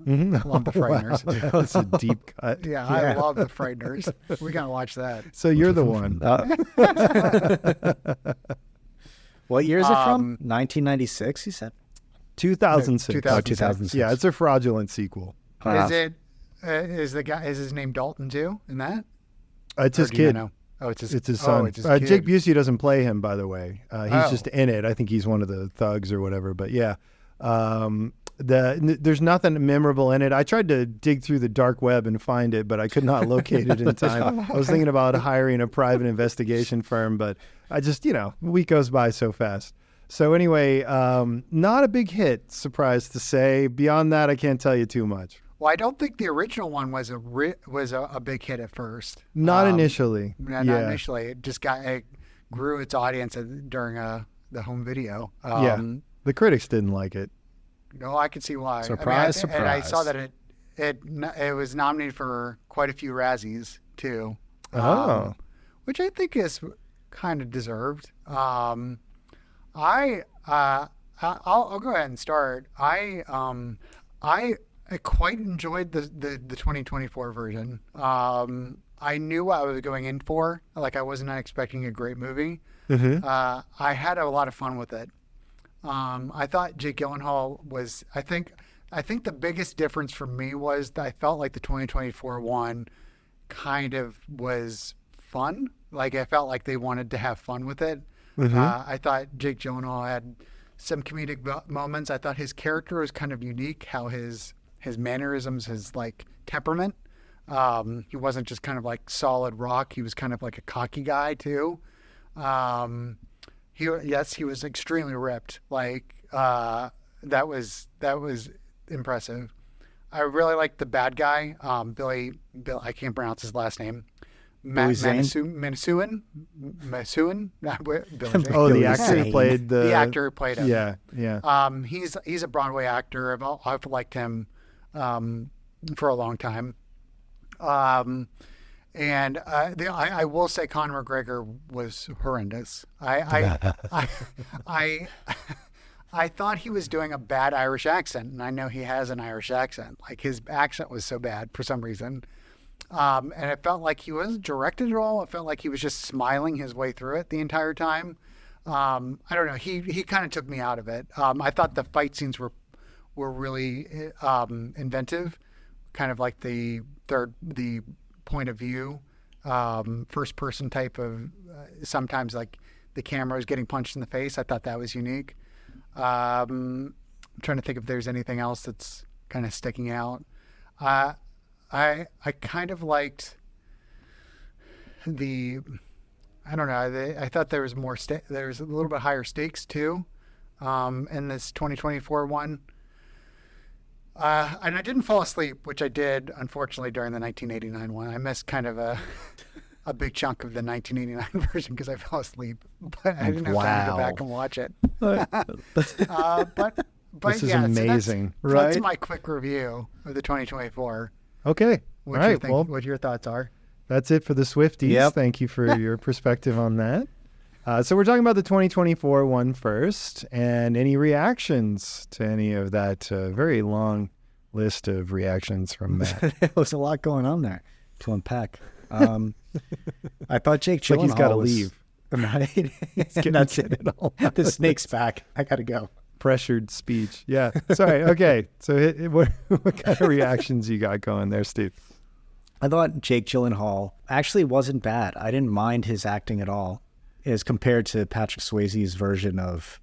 Mm-hmm. Love the Frighteners. Wow, that was a deep cut. Yeah, I love the Frighteners. We gotta watch that. So you're the one. What year is it from? 1996, you said? 2006. 2006. Yeah, it's a fraudulent sequel. Is it? Is the guy? Is his name Dalton too? In that? It's Or his do you kid. know? Oh, it's his. It's his son. Oh, it's his kid. Jake Busey doesn't play him, by the way. He's Oh. just in it. I think he's one of the thugs or whatever. But yeah, There's nothing memorable in it. I tried to dig through the dark web and find it, but I could not locate it in time. I was thinking about hiring a private investigation firm, but I just, a week goes by so fast. So anyway, not a big hit, surprised to say. Beyond that, I can't tell you too much. Well, I don't think the original one was a big hit at first. Not initially. Not initially. It just it grew its audience during the home video. The critics didn't like it. No, I could see why. Surprise. And I saw that it was nominated for quite a few Razzies too. Which I think is kind of deserved. I'll go ahead and start. I quite enjoyed the 2024 version. I knew what I was going in for. Like, I wasn't expecting a great movie. Mm-hmm. I had a lot of fun with it. I thought Jake Gyllenhaal was. I think the biggest difference for me was that I felt like the 2024 one kind of was fun. Like, I felt like they wanted to have fun with it. Mm-hmm. I thought Jake Gyllenhaal had some comedic moments. I thought his character was kind of unique. How his mannerisms, his like temperament. He wasn't just kind of like solid rock. He was kind of like a cocky guy too. He was extremely ripped. Like that was impressive. I really liked the bad guy, Bill. I can't pronounce his last name. Manasuin. Oh, the actor who played the actor who played him. Yeah. He's a Broadway actor. I've liked him for a long time. And I will say Conor McGregor was horrendous. I thought he was doing a bad Irish accent, and I know he has an Irish accent. Like, his accent was so bad for some reason. And it felt like he wasn't directed at all. It felt like he was just smiling his way through it the entire time. I don't know. He kind of took me out of it. I thought the fight scenes were really inventive, kind of like the point of view, first person type of. Sometimes like the camera is getting punched in the face. I thought that was unique. I'm trying to think if there's anything else that's kind of sticking out. I kind of liked I don't know. I thought there was there was a little bit higher stakes too, in this 2024 one. And I didn't fall asleep, which I did, unfortunately, during the 1989 one. I missed kind of a big chunk of the 1989 version because I fell asleep, but I didn't have time to go back and watch it. But this is amazing, so right? That's my quick review of the 2024. Okay. All right. Well, what your thoughts are? That's it for the Swifties. Yep. Thank you for your perspective on that. So we're talking about the 2024 one first, and any reactions to any of that very long list of reactions from Matt. There was a lot going on there to unpack. I thought Jake Gyllenhaal he's got to was... leave. Right? That's it. The snake's back. I got to go. Pressured speech. Yeah. Sorry. Okay. So what kind of reactions you got going there, Steve? I thought Jake Gyllenhaal actually wasn't bad. I didn't mind his acting at all as compared to Patrick Swayze's version of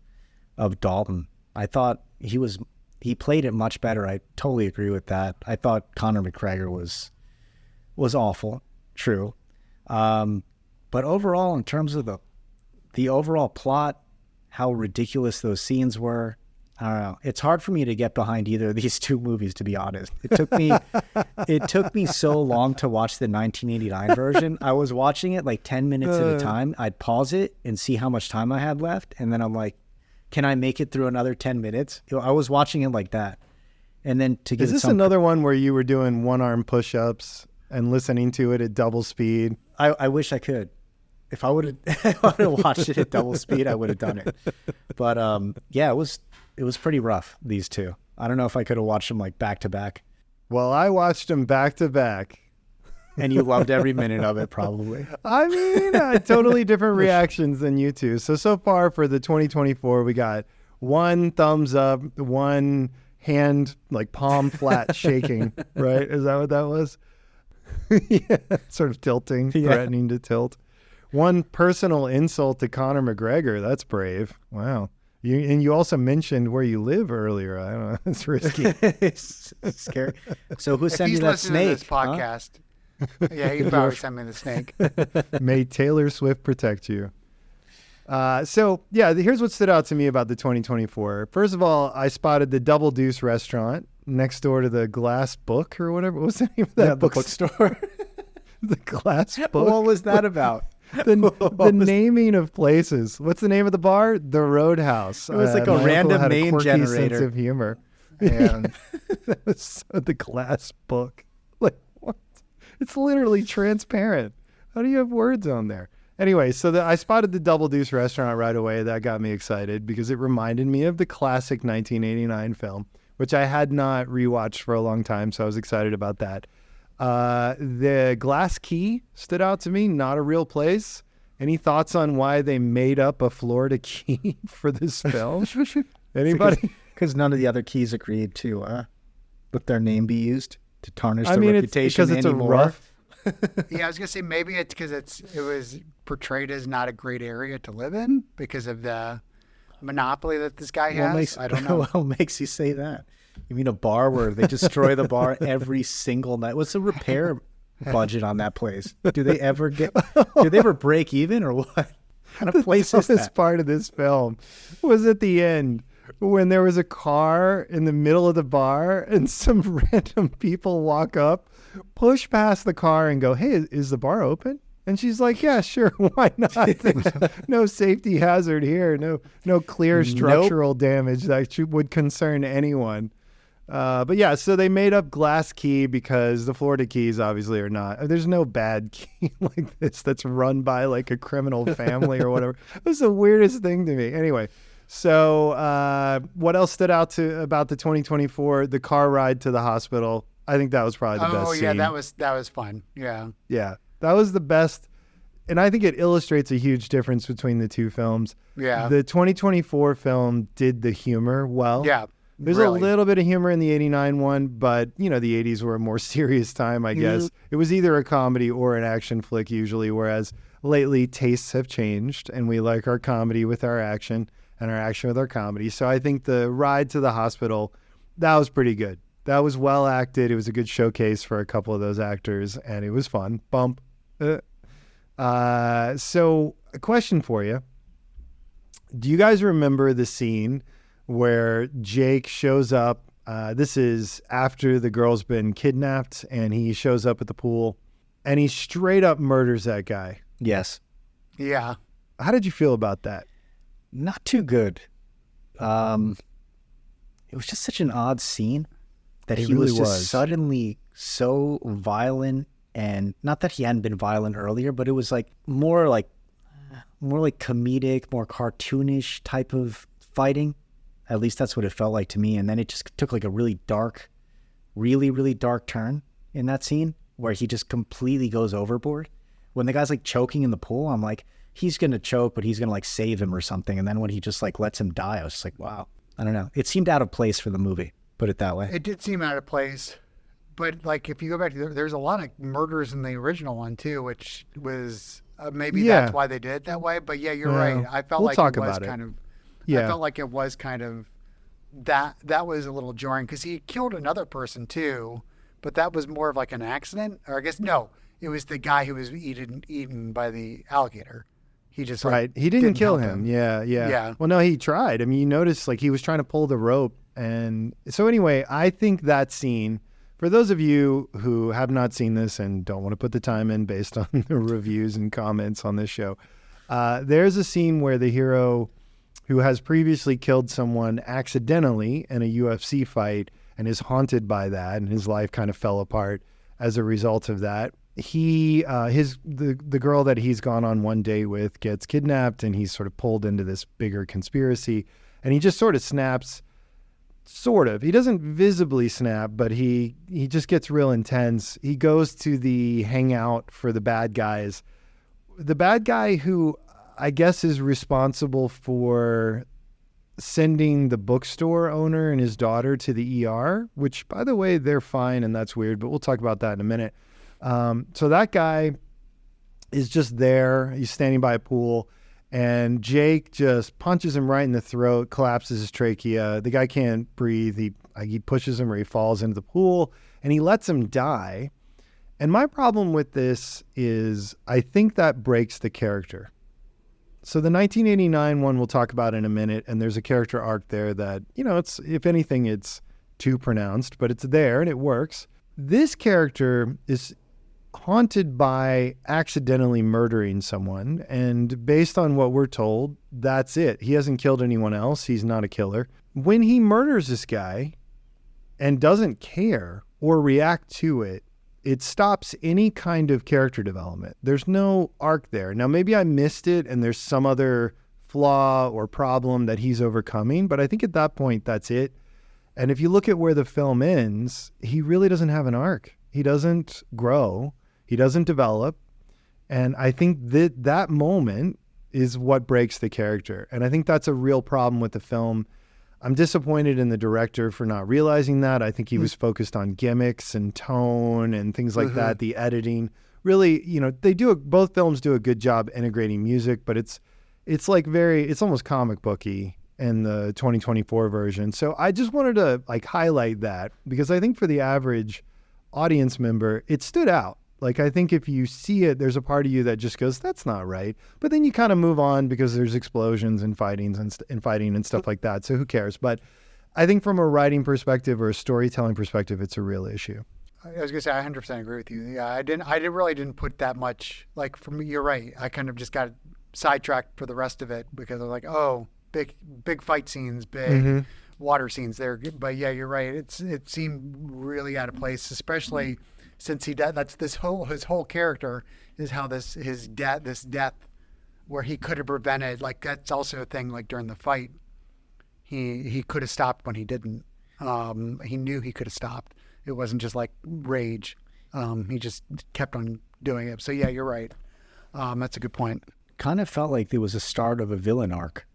Dalton. I thought he played it much better. I totally agree with that. I thought Conor McGregor was awful. True. But overall, in terms of the overall plot, how ridiculous those scenes were, I don't know. It's hard for me to get behind either of these two movies, to be honest. It took me so long to watch the 1989 version. I was watching it like 10 minutes at a time. I'd pause it and see how much time I had left, and then I'm like, can I make it through another 10 minutes? I was watching it like that. And then to give Is this another one where you were doing one-arm push-ups and listening to it at double speed? I wish I could. If I would have watched it at double speed, I would have done it. But yeah, it was pretty rough, these two. I don't know if I could have watched them like back to back. Well, I watched them back to back. And you loved every minute of it, probably. I mean, totally different reactions than you two. So far for the 2024, we got one thumbs up, one hand, like palm flat shaking, right? Is that what that was? Yeah, sort of tilting, threatening to tilt. One personal insult to Conor McGregor. That's brave. Wow. You also mentioned where you live earlier. I don't know. It's risky. It's scary. So who sent you that snake? To this podcast. Huh? Yeah, he probably sent me the snake. May Taylor Swift protect you. Here's what stood out to me about the 2024. First of all, I spotted the Double Deuce restaurant next door to the Glass Book or whatever. What was the name of that bookstore? The Glass Book. What was that about? The naming of places. What's the name of the bar? The Roadhouse. It was like a random name generator. Sense of humor. And That was the Glass Book. Like what? It's literally transparent. How do you have words on there? Anyway, so I spotted the Double Deuce restaurant right away. That got me excited because it reminded me of the classic 1989 film, which I had not rewatched for a long time, so I was excited about that. The Glass Key stood out to me, not a real place. Any thoughts on why they made up a Florida key for this film? Anybody? Because none of the other keys agreed to let their name be used to tarnish their reputation it's anymore. A rough. Yeah, I was gonna say maybe it's because it was portrayed as not a great area to live in because of the monopoly that this guy has. I don't know. What makes you say that? You mean a bar where they destroy the bar every single night? What's the repair budget on that place? Do they ever break even or what? What kind of place is that? The part of this film was at the end when there was a car in the middle of the bar and some random people walk up, push past the car and go, "Hey, is the bar open?" And she's like, "Yeah, sure. Why not? There's no safety hazard here. No clear structural damage that would concern anyone." But yeah, so they made up Glass Key because the Florida keys obviously are not. There's no bad key like this that's run by like a criminal family or whatever. That's the weirdest thing to me. Anyway, so what else stood out about the 2024? The car ride to the hospital. I think that was probably the best scene. Oh yeah, that was fun. Yeah. Yeah, that was the best. And I think it illustrates a huge difference between the two films. Yeah. The 2024 film did the humor well. Yeah. There's really a little bit of humor in the 89 one, but, the 80s were a more serious time, I guess. It was either a comedy or an action flick usually, whereas lately tastes have changed and we like our comedy with our action and our action with our comedy. So I think the ride to the hospital, that was pretty good. That was well acted. It was a good showcase for a couple of those actors and it was fun. Bump. So a question for you. Do you guys remember the scene where Jake shows up? This is after the girl's been kidnapped and he shows up at the pool and he straight up murders that guy. Yes. Yeah. How did you feel about that? Not too good. It was just such an odd scene that he really was just suddenly so violent, and not that he hadn't been violent earlier, but it was like more like comedic, more cartoonish type of fighting. At least that's what it felt like to me. And then it just took like a really dark, really, really dark turn in that scene where he just completely goes overboard. When the guy's like choking in the pool, I'm like, he's going to choke, but he's going to like save him or something. And then when he just like lets him die, I was just like, wow. I don't know. It seemed out of place for the movie, put it that way. It did seem out of place. But like if you go back to there's a lot of murders in the original one too, which was maybe that's why they did it that way. But yeah, you're right. I felt like it was kind of... Yeah. I felt like it was kind of that was a little jarring because he killed another person too, but that was more of like an accident. Or I guess no, it was the guy who was eaten by the alligator. He just he didn't kill him. Yeah. Well, no, he tried. I mean, you notice like he was trying to pull the rope, and so anyway, I think that scene. For those of you who have not seen this and don't want to put the time in based on the reviews and comments on this show, there's a scene where the hero, who has previously killed someone accidentally in a UFC fight and is haunted by that, and his life kind of fell apart as a result of that. The girl that he's gone on one date with gets kidnapped, and he's sort of pulled into this bigger conspiracy, and he just sort of snaps. He doesn't visibly snap, but he just gets real intense. He goes to the hangout for the bad guys. The bad guy who I guess is responsible for sending the bookstore owner and his daughter to the ER, which, by the way, they're fine, and that's weird, but we'll talk about that in a minute. So that guy is just there. He's standing by a pool, And Jake just punches him right in the throat, collapses his trachea. The guy can't breathe. He pushes him or he falls into the pool, and he lets him die. And my problem with this is I think that breaks the character. So the 1989 one we'll talk about in a minute, and there's a character arc there that, it's, if anything, it's too pronounced, but it's there and it works. This character is haunted by accidentally murdering someone, and based on what we're told, that's it. He hasn't killed anyone else. He's not a killer. When he murders this guy and doesn't care or react to it, it stops any kind of character development. There's no arc there. Now, maybe I missed it and there's some other flaw or problem that he's overcoming, but I think at that point, that's it. And if you look at where the film ends, he really doesn't have an arc. He doesn't grow. He doesn't develop. And I think that moment is what breaks the character. And I think that's a real problem with the film. I'm disappointed in the director for not realizing that. I think he was focused on gimmicks and tone and things like that, the editing. Really, both films do a good job integrating music, but it's almost comic booky in the 2024 version. So I just wanted to highlight that because I think for the average audience member, it stood out. I think if you see it, there's a part of you that just goes, that's not right. But then you kind of move on because there's explosions and fighting and stuff like that. So who cares? But I think from a writing perspective or a storytelling perspective, it's a real issue. I was going to say, I 100% agree with you. Yeah, I really didn't put that much, for me, you're right. I kind of just got sidetracked for the rest of it because I was like, oh, big fight scenes, big water scenes there. But yeah, you're right. It seemed really out of place, especially since that's his whole character is how this death where he could have prevented, that's also a thing, during the fight, he could have stopped when he didn't. He knew he could have stopped. It wasn't just rage. He just kept on doing it. So yeah, you're right. That's a good point. Kind of felt like there was a start of a villain arc,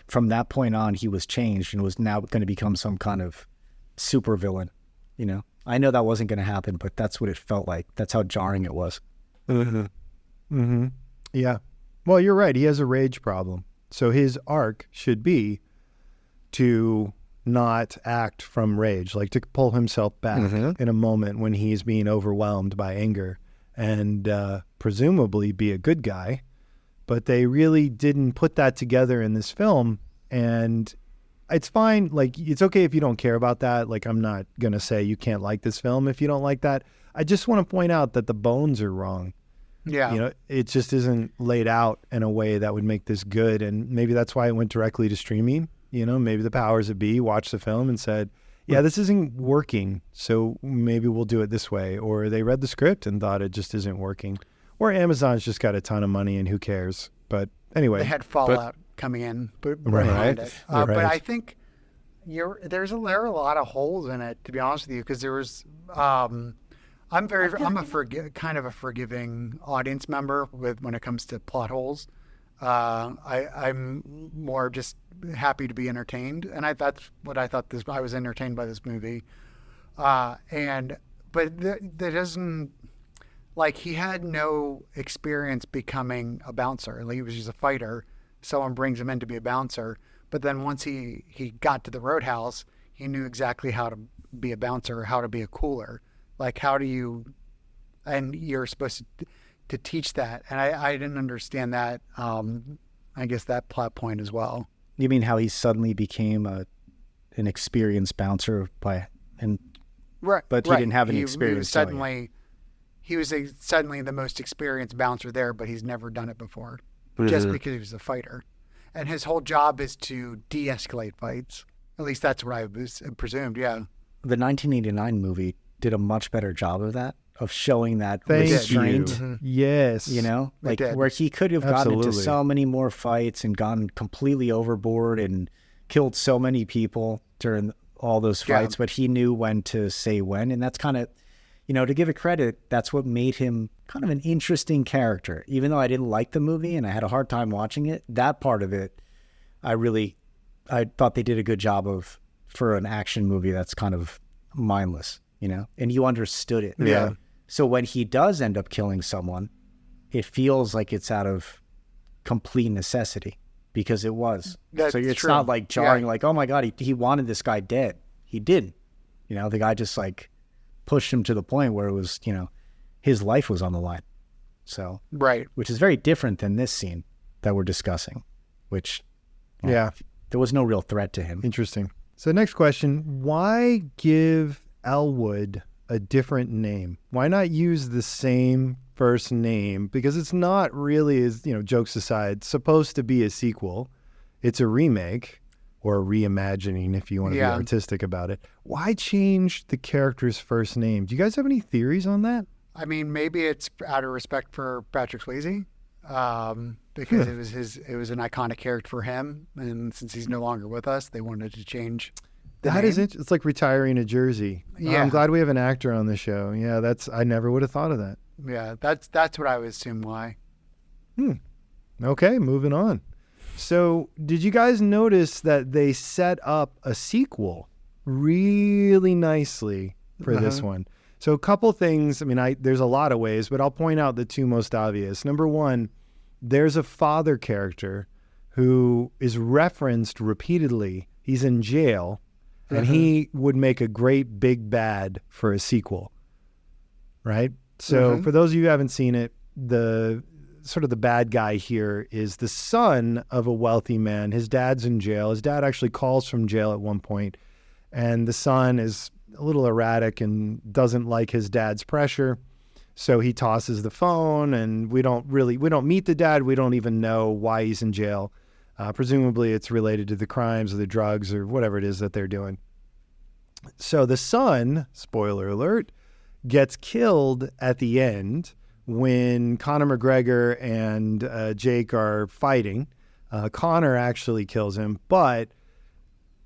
from that point on, he was changed and was now going to become some kind of super villain, I know that wasn't going to happen, but that's what it felt like. That's how jarring it was. Yeah. Well, you're right. He has a rage problem. So his arc should be to not act from rage, to pull himself back in a moment when he's being overwhelmed by anger and presumably be a good guy. But they really didn't put that together in this film. And it's fine. It's okay if you don't care about that. I'm not going to say you can't like this film if you don't like that. I just want to point out that the bones are wrong. Yeah. It just isn't laid out in a way that would make this good. And maybe that's why it went directly to streaming. Maybe the powers that be watched the film and said, yeah, this isn't working, so maybe we'll do it this way. Or they read the script and thought it just isn't working. Or Amazon's just got a ton of money and who cares? But anyway. They had Fallout coming in behind it. But I think there are a lot of holes in it, to be honest with you, because there was I'm kind of a forgiving audience member when it comes to plot holes. I'm more just happy to be entertained, and that's what I thought. I was entertained by this movie, but that doesn't. He had no experience becoming a bouncer. He was just a fighter. Someone brings him in to be a bouncer. But then once he got to the Roadhouse, he knew exactly how to be a bouncer, how to be a cooler. How do you... And you're supposed to teach that. And I didn't understand that, I guess, that plot point as well. You mean how he suddenly became an experienced bouncer right? But he didn't have any experience. He was suddenly the most experienced bouncer there, but he's never done it before, just because he was a fighter. And his whole job is to de-escalate fights. At least that's what I presumed, yeah. The 1989 movie did a much better job of that, of showing that Thank restraint. you. Yes. Where he could have gotten into so many more fights and gone completely overboard and killed so many people during all those fights, but he knew when to say when. And that's kind of... to give it credit, that's what made him kind of an interesting character. Even though I didn't like the movie and I had a hard time watching it, that part of it, I thought they did a good job of for an action movie that's kind of mindless, and you understood it. Yeah. So when he does end up killing someone, it feels like it's out of complete necessity, because it was. That's so it's true. not like jarring, like, oh my God, he wanted this guy dead. He didn't. The guy just like pushed him to the point where it was, his life was on the line. So, right. Which is very different than this scene that we're discussing, which, there was no real threat to him. Interesting. So next question, why give Elwood a different name? Why not use the same first name? Because it's not really, as jokes aside, supposed to be a sequel. It's a remake or a reimagining, if you want to be artistic about it. Why change the character's first name? Do you guys have any theories on that? I mean, maybe it's out of respect for Patrick Swayze, because it was an iconic character for him, and since he's no longer with us, they wanted to change the name. It's like retiring a jersey. Yeah. I'm glad we have an actor on the show. Yeah, I never would have thought of that. Yeah, that's what I would assume why. Okay, moving on. So did you guys notice that they set up a sequel really nicely for this one? So a couple things, there's a lot of ways, but I'll point out the two most obvious. Number one, there's a father character who is referenced repeatedly. He's in jail, and he would make a great big bad for a sequel, right? So for those of you who haven't seen it, the bad guy here is the son of a wealthy man. His dad's in jail. His dad actually calls from jail at one point, and the son is a little erratic and doesn't like his dad's pressure. So he tosses the phone, and we don't meet the dad. We don't even know why he's in jail. Presumably it's related to the crimes or the drugs or whatever it is that they're doing. So the son, spoiler alert, gets killed at the end when Conor McGregor and Jake are fighting. Conor actually kills him, but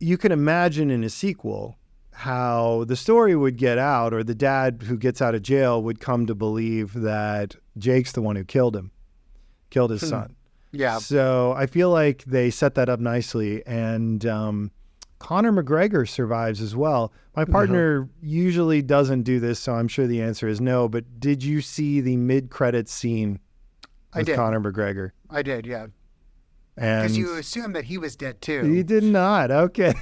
you can imagine in a sequel how the story would get out, or the dad who gets out of jail would come to believe that Jake's the one who killed his son. Yeah. So I feel like they set that up nicely, and Conor McGregor survives as well. My partner usually doesn't do this, so I'm sure the answer is no, but did you see the mid-credits scene with Conor McGregor? I did, yeah. And because you assumed that he was dead too. You did not. Okay.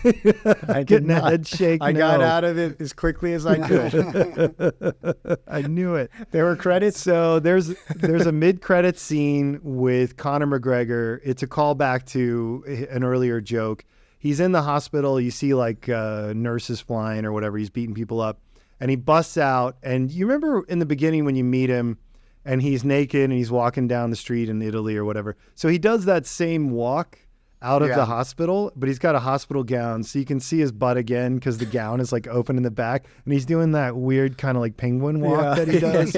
I did not. Head shake. I got out of it as quickly as I could. I knew it. There were credits. So there's a mid-credit scene with Conor McGregor. It's a callback to an earlier joke. He's in the hospital. You see like nurses flying or whatever. He's beating people up, and he busts out. And you remember in the beginning when you meet him, and he's naked and he's walking down the street in Italy or whatever. So he does that same walk out of the hospital, but he's got a hospital gown, so you can see his butt again because the gown is like open in the back, and he's doing that weird kind of like penguin walk that he does,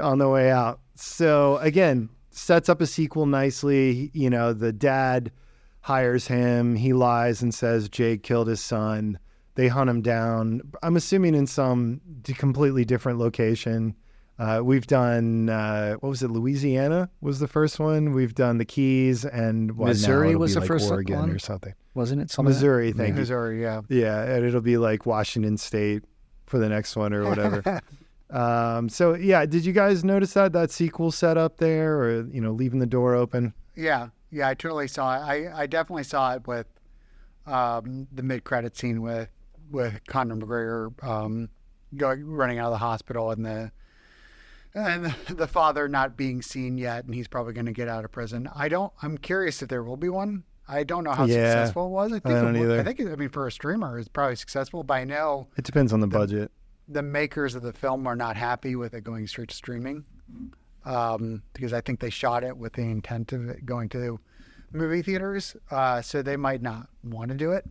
on the way out. So again, sets up a sequel nicely. The dad hires him. He lies and says Jake killed his son. They hunt him down. I'm assuming in some completely different location. We've done, what was it? Louisiana was the first one. We've done the Keys, and Missouri was the like first Oregon one or something. Wasn't it? Missouri, thank you. Missouri, yeah. Yeah, and it'll be like Washington State for the next one or whatever. So yeah, did you guys notice that sequel set up there, or leaving the door open? Yeah, I totally saw it. I definitely saw it with the mid-credit scene with Conor McGregor running out of the hospital, and the father not being seen yet, and he's probably going to get out of prison. I'm curious if there will be one. I don't know how successful it was. I think for a streamer, it's probably successful, but I know it depends on the budget. The makers of the film are not happy with it going straight to streaming, because I think they shot it with the intent of it going to movie theaters. So they might not want to do it,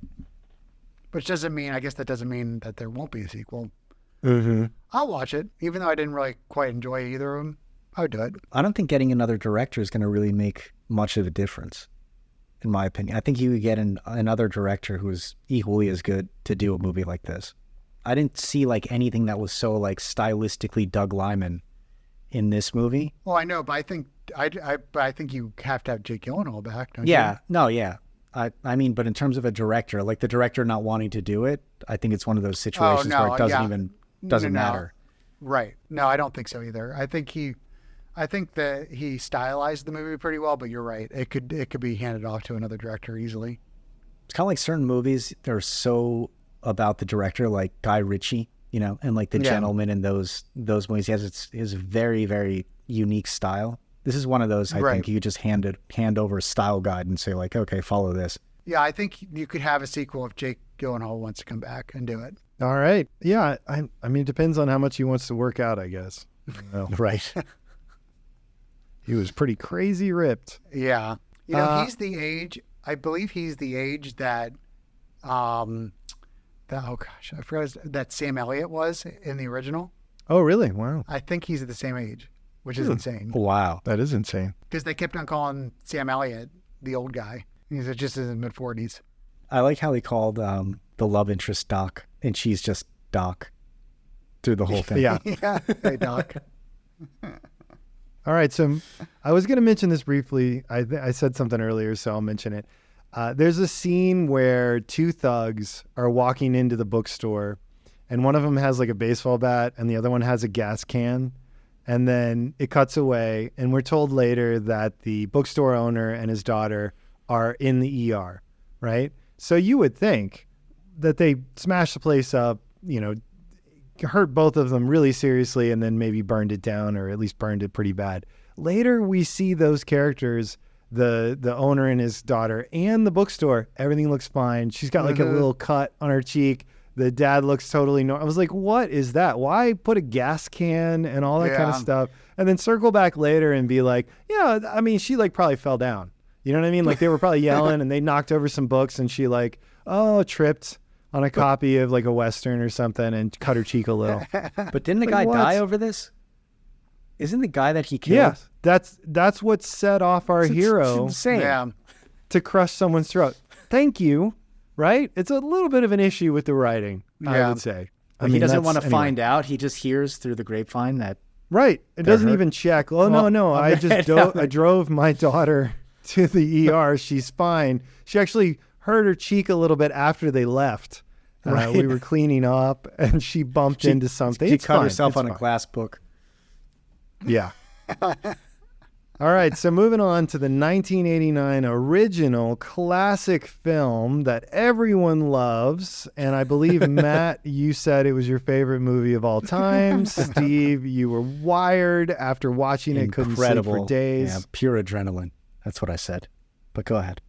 which doesn't mean, I guess that doesn't mean that there won't be a sequel. Mm-hmm. I'll watch it, even though I didn't really quite enjoy either of them. I would do it. I don't think getting another director is going to really make much of a difference, in my opinion. I think you would get another director who's equally as good to do a movie like this. I didn't see like anything that was so like stylistically Doug Liman in this movie. Well, I know, but I think you have to have Jake Gyllenhaal back, don't you? Yeah, no, yeah. I mean, but in terms of a director, like the director not wanting to do it, I think it's one of those situations where it doesn't matter. Right. No, I don't think so either. I think I think that he stylized the movie pretty well, but you're right. It could be handed off to another director easily. It's kind of like certain movies, they're so about the director, like Guy Ritchie, and like The Gentleman and those movies. He has his very, very unique style. This is one of those, I think you could just hand over a style guide and say like, okay, follow this. Yeah, I think you could have a sequel if Jake Gyllenhaal wants to come back and do it. All right. Yeah, I mean, it depends on how much he wants to work out, I guess. Right. He was pretty crazy ripped. Yeah. He's the age, I believe he's the age that, oh gosh, I forgot that Sam Elliott was in the original. Oh, really? Wow. I think he's the same age, which is insane. Wow. That is insane. Because they kept on calling Sam Elliott the old guy. He's just in his mid-40s. I like how he called the love interest Doc, and she's just Doc through the whole thing. Yeah. Yeah. Hey, Doc. All right, so I was going to mention this briefly. I said something earlier, so I'll mention it. There's a scene where two thugs are walking into the bookstore, and one of them has like a baseball bat, and the other one has a gas can. And then it cuts away, and we're told later that the bookstore owner and his daughter are in the ER, right? So you would think that they smashed the place up, hurt both of them really seriously, and then maybe burned it down, or at least burned it pretty bad. Later, we see those characters, the owner and his daughter, and the bookstore. Everything looks fine. She's got like a little cut on her cheek. The dad looks totally normal. I was like, what is that? Why put a gas can and all that kind of stuff? And then circle back later and be like, yeah, I mean, she like probably fell down. You know what I mean? Like they were probably yelling and they knocked over some books, and she like, tripped on a copy of like a Western or something and cut her cheek a little. But didn't the guy die over this? Isn't the guy that he killed? Yeah, that's what set off our hero to crush someone's throat. Thank you. Right? It's a little bit of an issue with the writing, I would say. I mean, he doesn't want to find out. He just hears through the grapevine that. Right. It doesn't even check. Oh, no. I just I drove my daughter to the ER. She's fine. She actually hurt her cheek a little bit after they left. We were cleaning up, and she bumped into something. She cut herself on a glass book. Yeah. All right, so moving on to the 1989 original classic film that everyone loves. And I believe, Matt, you said it was your favorite movie of all time. Steve, you were wired after watching it, couldn't sleep for days. Yeah, pure adrenaline. That's what I said. But go ahead.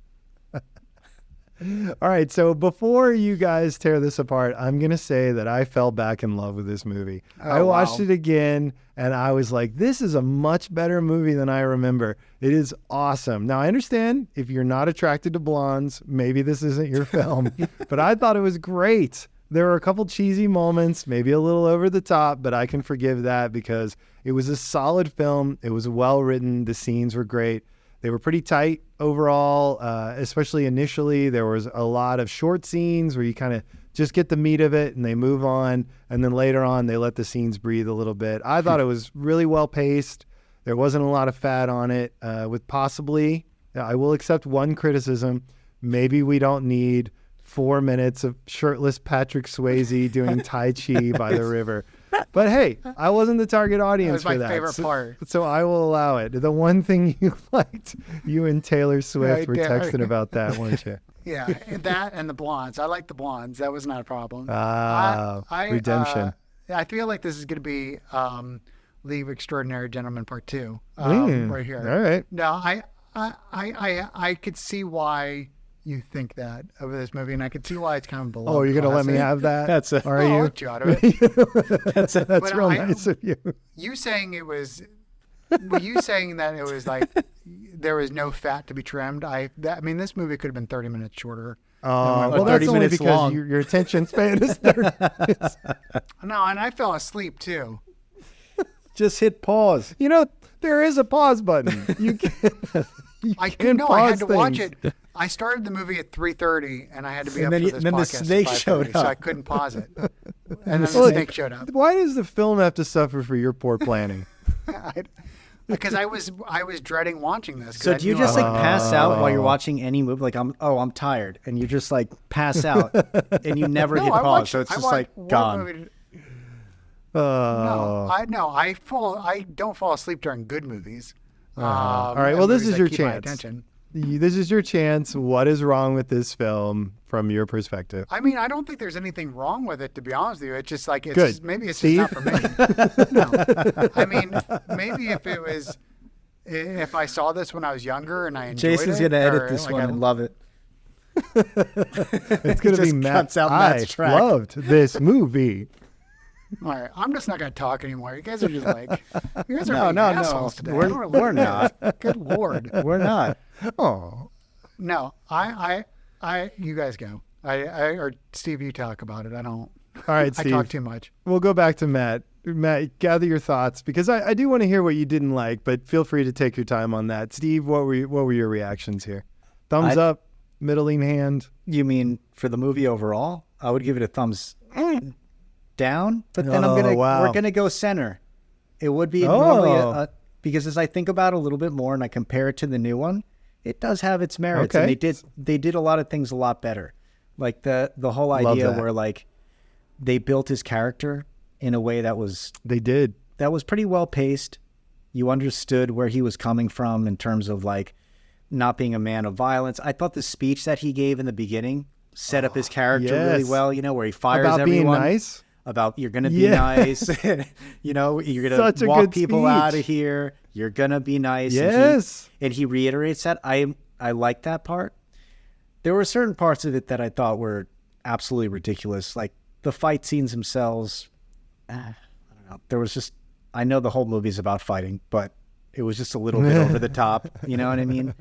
All right, so before you guys tear this apart, I'm going to say that I fell back in love with this movie. I watched it again, and I was like, this is a much better movie than I remember. It is awesome. Now, I understand if you're not attracted to blondes, maybe this isn't your film, but I thought it was great. There were a couple cheesy moments, maybe a little over the top, but I can forgive that because it was a solid film. It was well written. The scenes were great. They were pretty tight overall, especially initially. There was a lot of short scenes where you kind of just get the meat of it and they move on. And then later on, they let the scenes breathe a little bit. I thought it was really well paced. There wasn't a lot of fat on it, with possibly, I will accept one criticism. Maybe we don't need 4 minutes of shirtless Patrick Swayze doing Tai Chi by the river. But hey, I wasn't the target audience for that. That was my favorite part. So I will allow it. The one thing you liked, you and Taylor Swift were texting about that, weren't you? Yeah, that and the blondes. I like the blondes. That was not a problem. Redemption. I feel like this is going to be Leave Extraordinary Gentleman Part 2 right here. All right. No, I could see why you think that over this movie, and I could see why it's kind of below. Oh, you're going to let me have that? I'll let you out of it. That's real nice of you. You saying it was, were you saying that it was like there was no fat to be trimmed? I mean, this movie could have been 30 minutes shorter. Well, that's only because your attention span is 30 minutes. No, and I fell asleep too. Just hit pause. There is a pause button. I had to watch it. I started the movie at 3:30, and I had to be up for this podcast. And then the snake showed up. So I couldn't pause it. And then the snake showed up. Why does the film have to suffer for your poor planning? Because I was dreading watching this. So do you just like pass out while you're watching any movie? Like I'm tired, and you just like pass out, and you never hit pause. So it's just like gone. Oh. I don't fall asleep during good movies. All right. Well, this movies is that your keep my chance. attention. This is your chance. What is wrong with this film from your perspective? I mean, I don't think there's anything wrong with it, to be honest with you. It's just like, maybe it's Steve? just not for me. No. I mean, maybe if I saw this when I was younger and I enjoyed it. Jason's going to edit this one and love it. It's going to be Matt. I track. loved this movie. All right, I'm just not going to talk anymore. You guys are just like, you guys are being no. assholes today. We're not. Good Lord. We're not. Oh. No, you guys go. Or Steve, you talk about it. I don't. All right, Steve. I talk too much. We'll go back to Matt. Matt, gather your thoughts, because I do want to hear what you didn't like, but feel free to take your time on that. Steve, what were your reactions here? Thumbs up, middling hand. You mean for the movie overall? I would give it a thumbs down, but then we're gonna go center. It would be normally because as I think about it a little bit more and I compare it to the new one, it does have its merits, and they did a lot of things a lot better. Like the whole idea where like they built his character in a way that was pretty well paced. You understood where he was coming from in terms of like not being a man of violence. I thought the speech that he gave in the beginning set up his character really well, where he fires about everyone. Being nice? About you're going to be nice. You're going to walk people out of here. You're going to be nice. Yes. And he reiterates that. I like that part. There were certain parts of it that I thought were absolutely ridiculous. Like the fight scenes themselves. I don't know. There was just, I know the whole movie's about fighting, but it was just a little bit over the top. You know what I mean?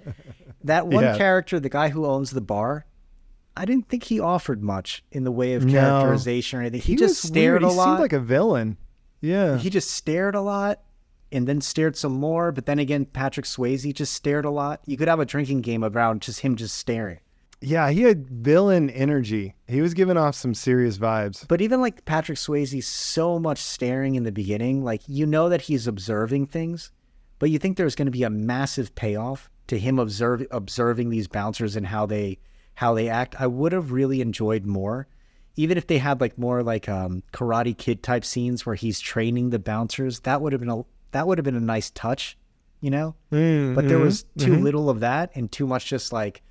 That one character, the guy who owns the bar, I didn't think he offered much in the way of characterization or anything. He just stared a lot. He seemed like a villain. Yeah. He just stared a lot and then stared some more. But then again, Patrick Swayze just stared a lot. You could have a drinking game around just him just staring. Yeah, he had villain energy. He was giving off some serious vibes. But even like Patrick Swayze, so much staring in the beginning, like that he's observing things, but you think there's going to be a massive payoff to him observing these bouncers and how they act. I would have really enjoyed more, even if they had like more like Karate Kid type scenes where he's training the bouncers. That would have been a nice touch, But there was too little of that and too much just like,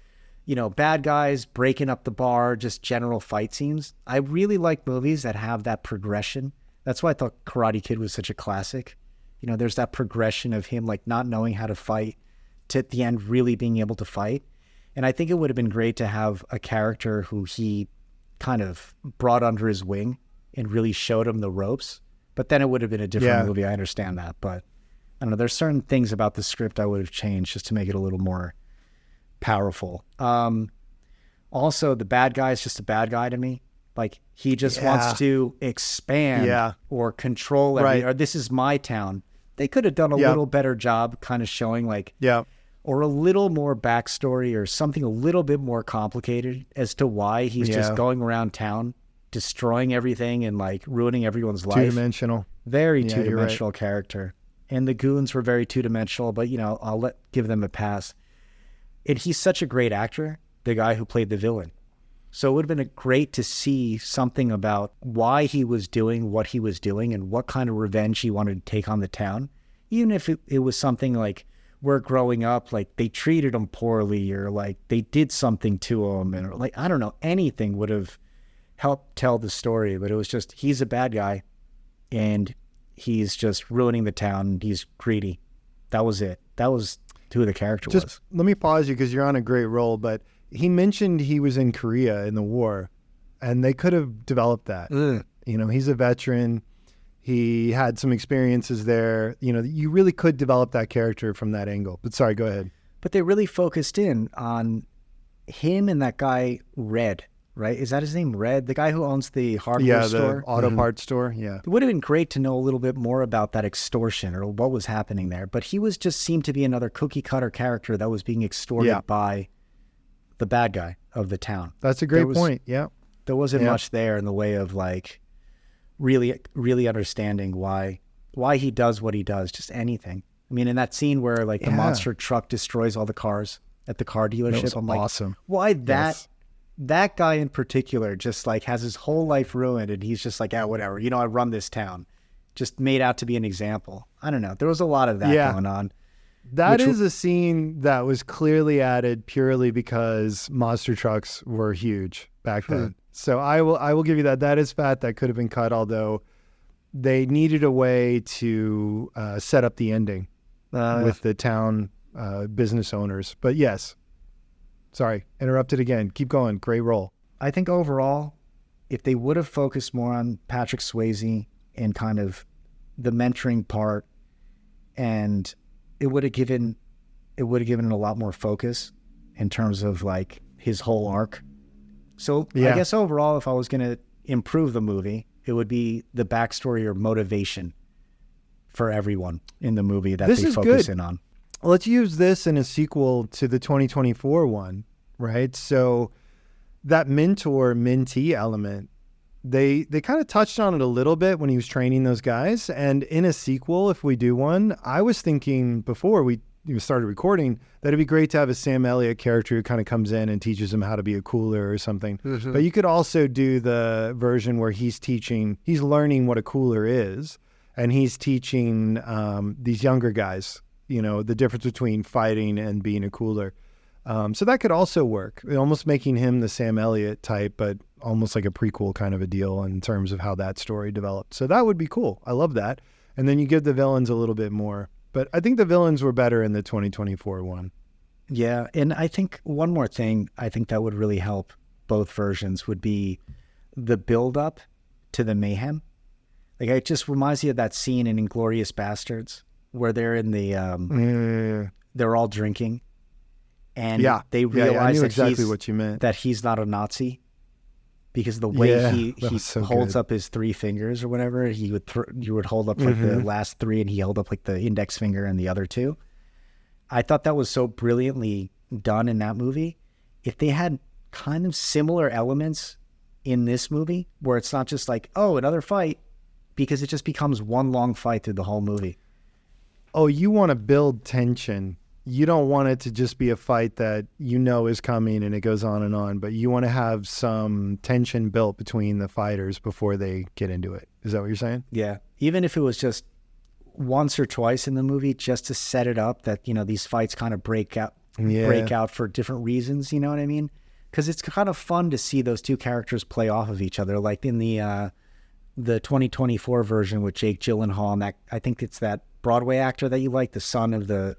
bad guys breaking up the bar, just general fight scenes. I really like movies that have that progression. That's why I thought Karate Kid was such a classic. There's that progression of him like not knowing how to fight to at the end really being able to fight. And I think it would have been great to have a character who he kind of brought under his wing and really showed him the ropes. But then it would have been a different movie. I understand that. But I don't know. There's certain things about the script I would have changed just to make it a little more powerful. Also, the bad guy is just a bad guy to me. Like he just wants to expand or control everything. Or this is my town. They could have done a little better job kind of showing like... or a little more backstory or something a little bit more complicated as to why he's just going around town, destroying everything and like ruining everyone's life. Two-dimensional. Very two-dimensional character. And the goons were very two-dimensional, but I'll give them a pass. And he's such a great actor, the guy who played the villain. So it would have been great to see something about why he was doing what he was doing and what kind of revenge he wanted to take on the town. Even if it was something like, we're growing up, like they treated him poorly or like they did something to him and like, I don't know, anything would have helped tell the story, but it was just, he's a bad guy and he's just ruining the town and he's greedy. That was it. That was who the character was. Let me pause you because you're on a great roll, but he mentioned he was in Korea in the war and they could have developed that. He's a veteran. He had some experiences there. You really could develop that character from that angle. But sorry, go ahead. But they really focused in on him and that guy, Red, right? Is that his name, Red? The guy who owns the hardware store? The auto parts store, yeah. It would have been great to know a little bit more about that extortion or what was happening there. But he seemed to be another cookie-cutter character that was being extorted by the bad guy of the town. That's a great point, yeah. There wasn't much there in the way of like, really understanding why he does what he does, just anything. I mean, in that scene where like the monster truck destroys all the cars at the car dealership, I'm like, awesome. Why that guy in particular just like has his whole life ruined and he's just like, whatever, I run this town. just made out to be an example. I don't know. There was a lot of that going on. That is a scene that was clearly added purely because monster trucks were huge back then. So I will give you that. That is fat. That could have been cut, although they needed a way to set up the ending with the town business owners. But yes, sorry, interrupted again. Keep going. Great role. I think overall, if they would have focused more on Patrick Swayze and kind of the mentoring part, and it would have given it a lot more focus in terms of like his whole arc. So I guess overall, if I was going to improve the movie, it would be the backstory or motivation for everyone in the movie that they focus in on. Let's use this in a sequel to the 2024 one, right? So that mentor-mentee element, they kind of touched on it a little bit when he was training those guys. And in a sequel, if we do one, I was thinking before we started recording that it'd be great to have a Sam Elliott character who kind of comes in and teaches him how to be a cooler or something. But you could also do the version where he's learning what a cooler is, and he's teaching these younger guys, the difference between fighting and being a cooler. So that could also work, almost making him the Sam Elliott type, but almost like a prequel kind of a deal in terms of how that story developed. So that would be cool. I love that. And then you give the villains a little bit more. But I think the villains were better in the 2024 one. Yeah, and I think one more thing I think that would really help both versions would be the build-up to the mayhem. Like, it just reminds you of that scene in Inglourious Bastards where they're in the, they're all drinking. And they realize that he's not a Nazi because the way he holds up his three fingers or whatever, you would hold up like the last three, and he held up like the index finger and the other two. I thought that was so brilliantly done in that movie. If they had kind of similar elements in this movie where it's not just like, oh, another fight, because it just becomes one long fight through the whole movie. Oh, you want to build tension. You don't want it to just be a fight that is coming and it goes on, but you want to have some tension built between the fighters before they get into it. Is that what you're saying? Yeah. Even if it was just once or twice in the movie, just to set it up that, these fights kind of break out for different reasons, you know what I mean? Because it's kind of fun to see those two characters play off of each other. Like in the 2024 version with Jake Gyllenhaal, and that, I think it's that Broadway actor that you like, the son of the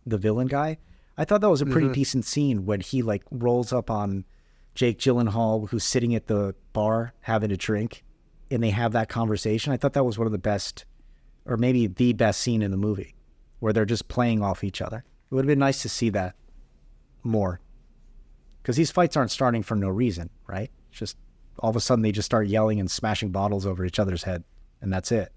villain guy. I thought that was a pretty decent scene when he like rolls up on Jake Gyllenhaal, who's sitting at the bar having a drink, and they have that conversation. I thought that was one of the best, or maybe the best scene in the movie, where they're just playing off each other. It would have been nice to see that more, because these fights aren't starting for no reason, right? It's just all of a sudden they just start yelling and smashing bottles over each other's head, and that's it.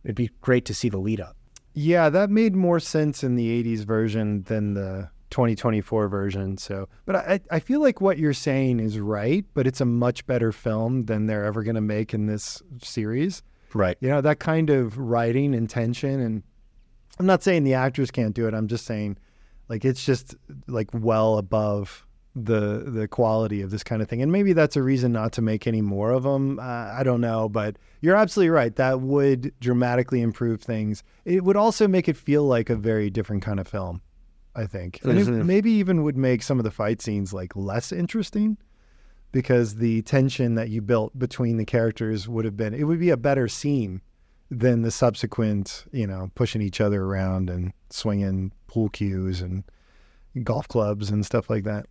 It'd be great to see the lead up. Yeah, that made more sense in the 80s version than the 2024 version. So, but I feel like what you're saying is right, but it's a much better film than they're ever going to make in this series. Right. That kind of writing and tension, and I'm not saying the actors can't do it. I'm just saying like it's just like well above the quality of this kind of thing. And maybe that's a reason not to make any more of them. I don't know, but you're absolutely right. That would dramatically improve things. It would also make it feel like a very different kind of film, I think. And it maybe even would make some of the fight scenes like less interesting, because the tension that you built between the characters it would be a better scene than the subsequent, pushing each other around and swinging pool cues and golf clubs and stuff like that.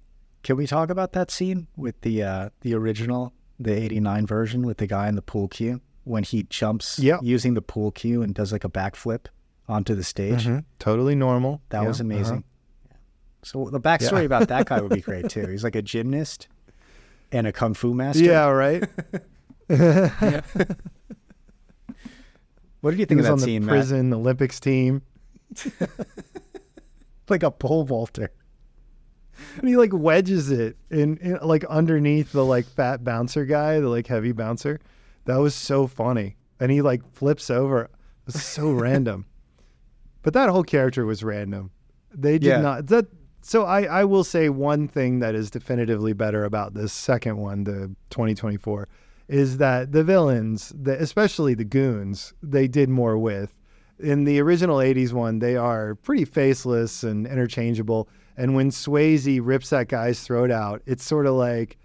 Can we talk about that scene with the original, the 89 version with the guy in the pool cue when he jumps using the pool cue and does like a backflip onto the stage? Totally normal. That was amazing. So the backstory about that guy would be great too. He's like a gymnast and a kung fu master. Yeah, right. What did you think of that scene, Matt? Prison Olympics team. Like a pole vaulter. And he like wedges it in like underneath the like fat bouncer guy, the like heavy bouncer. That was so funny. And he like flips over. It was so random. But that whole character was random. They did not. So I will say one thing that is definitively better about this second one, the 2024, is that the villains, especially the goons, they did more with. In the original 80s one, they are pretty faceless and interchangeable. And when Swayze rips that guy's throat out, it's sort of like,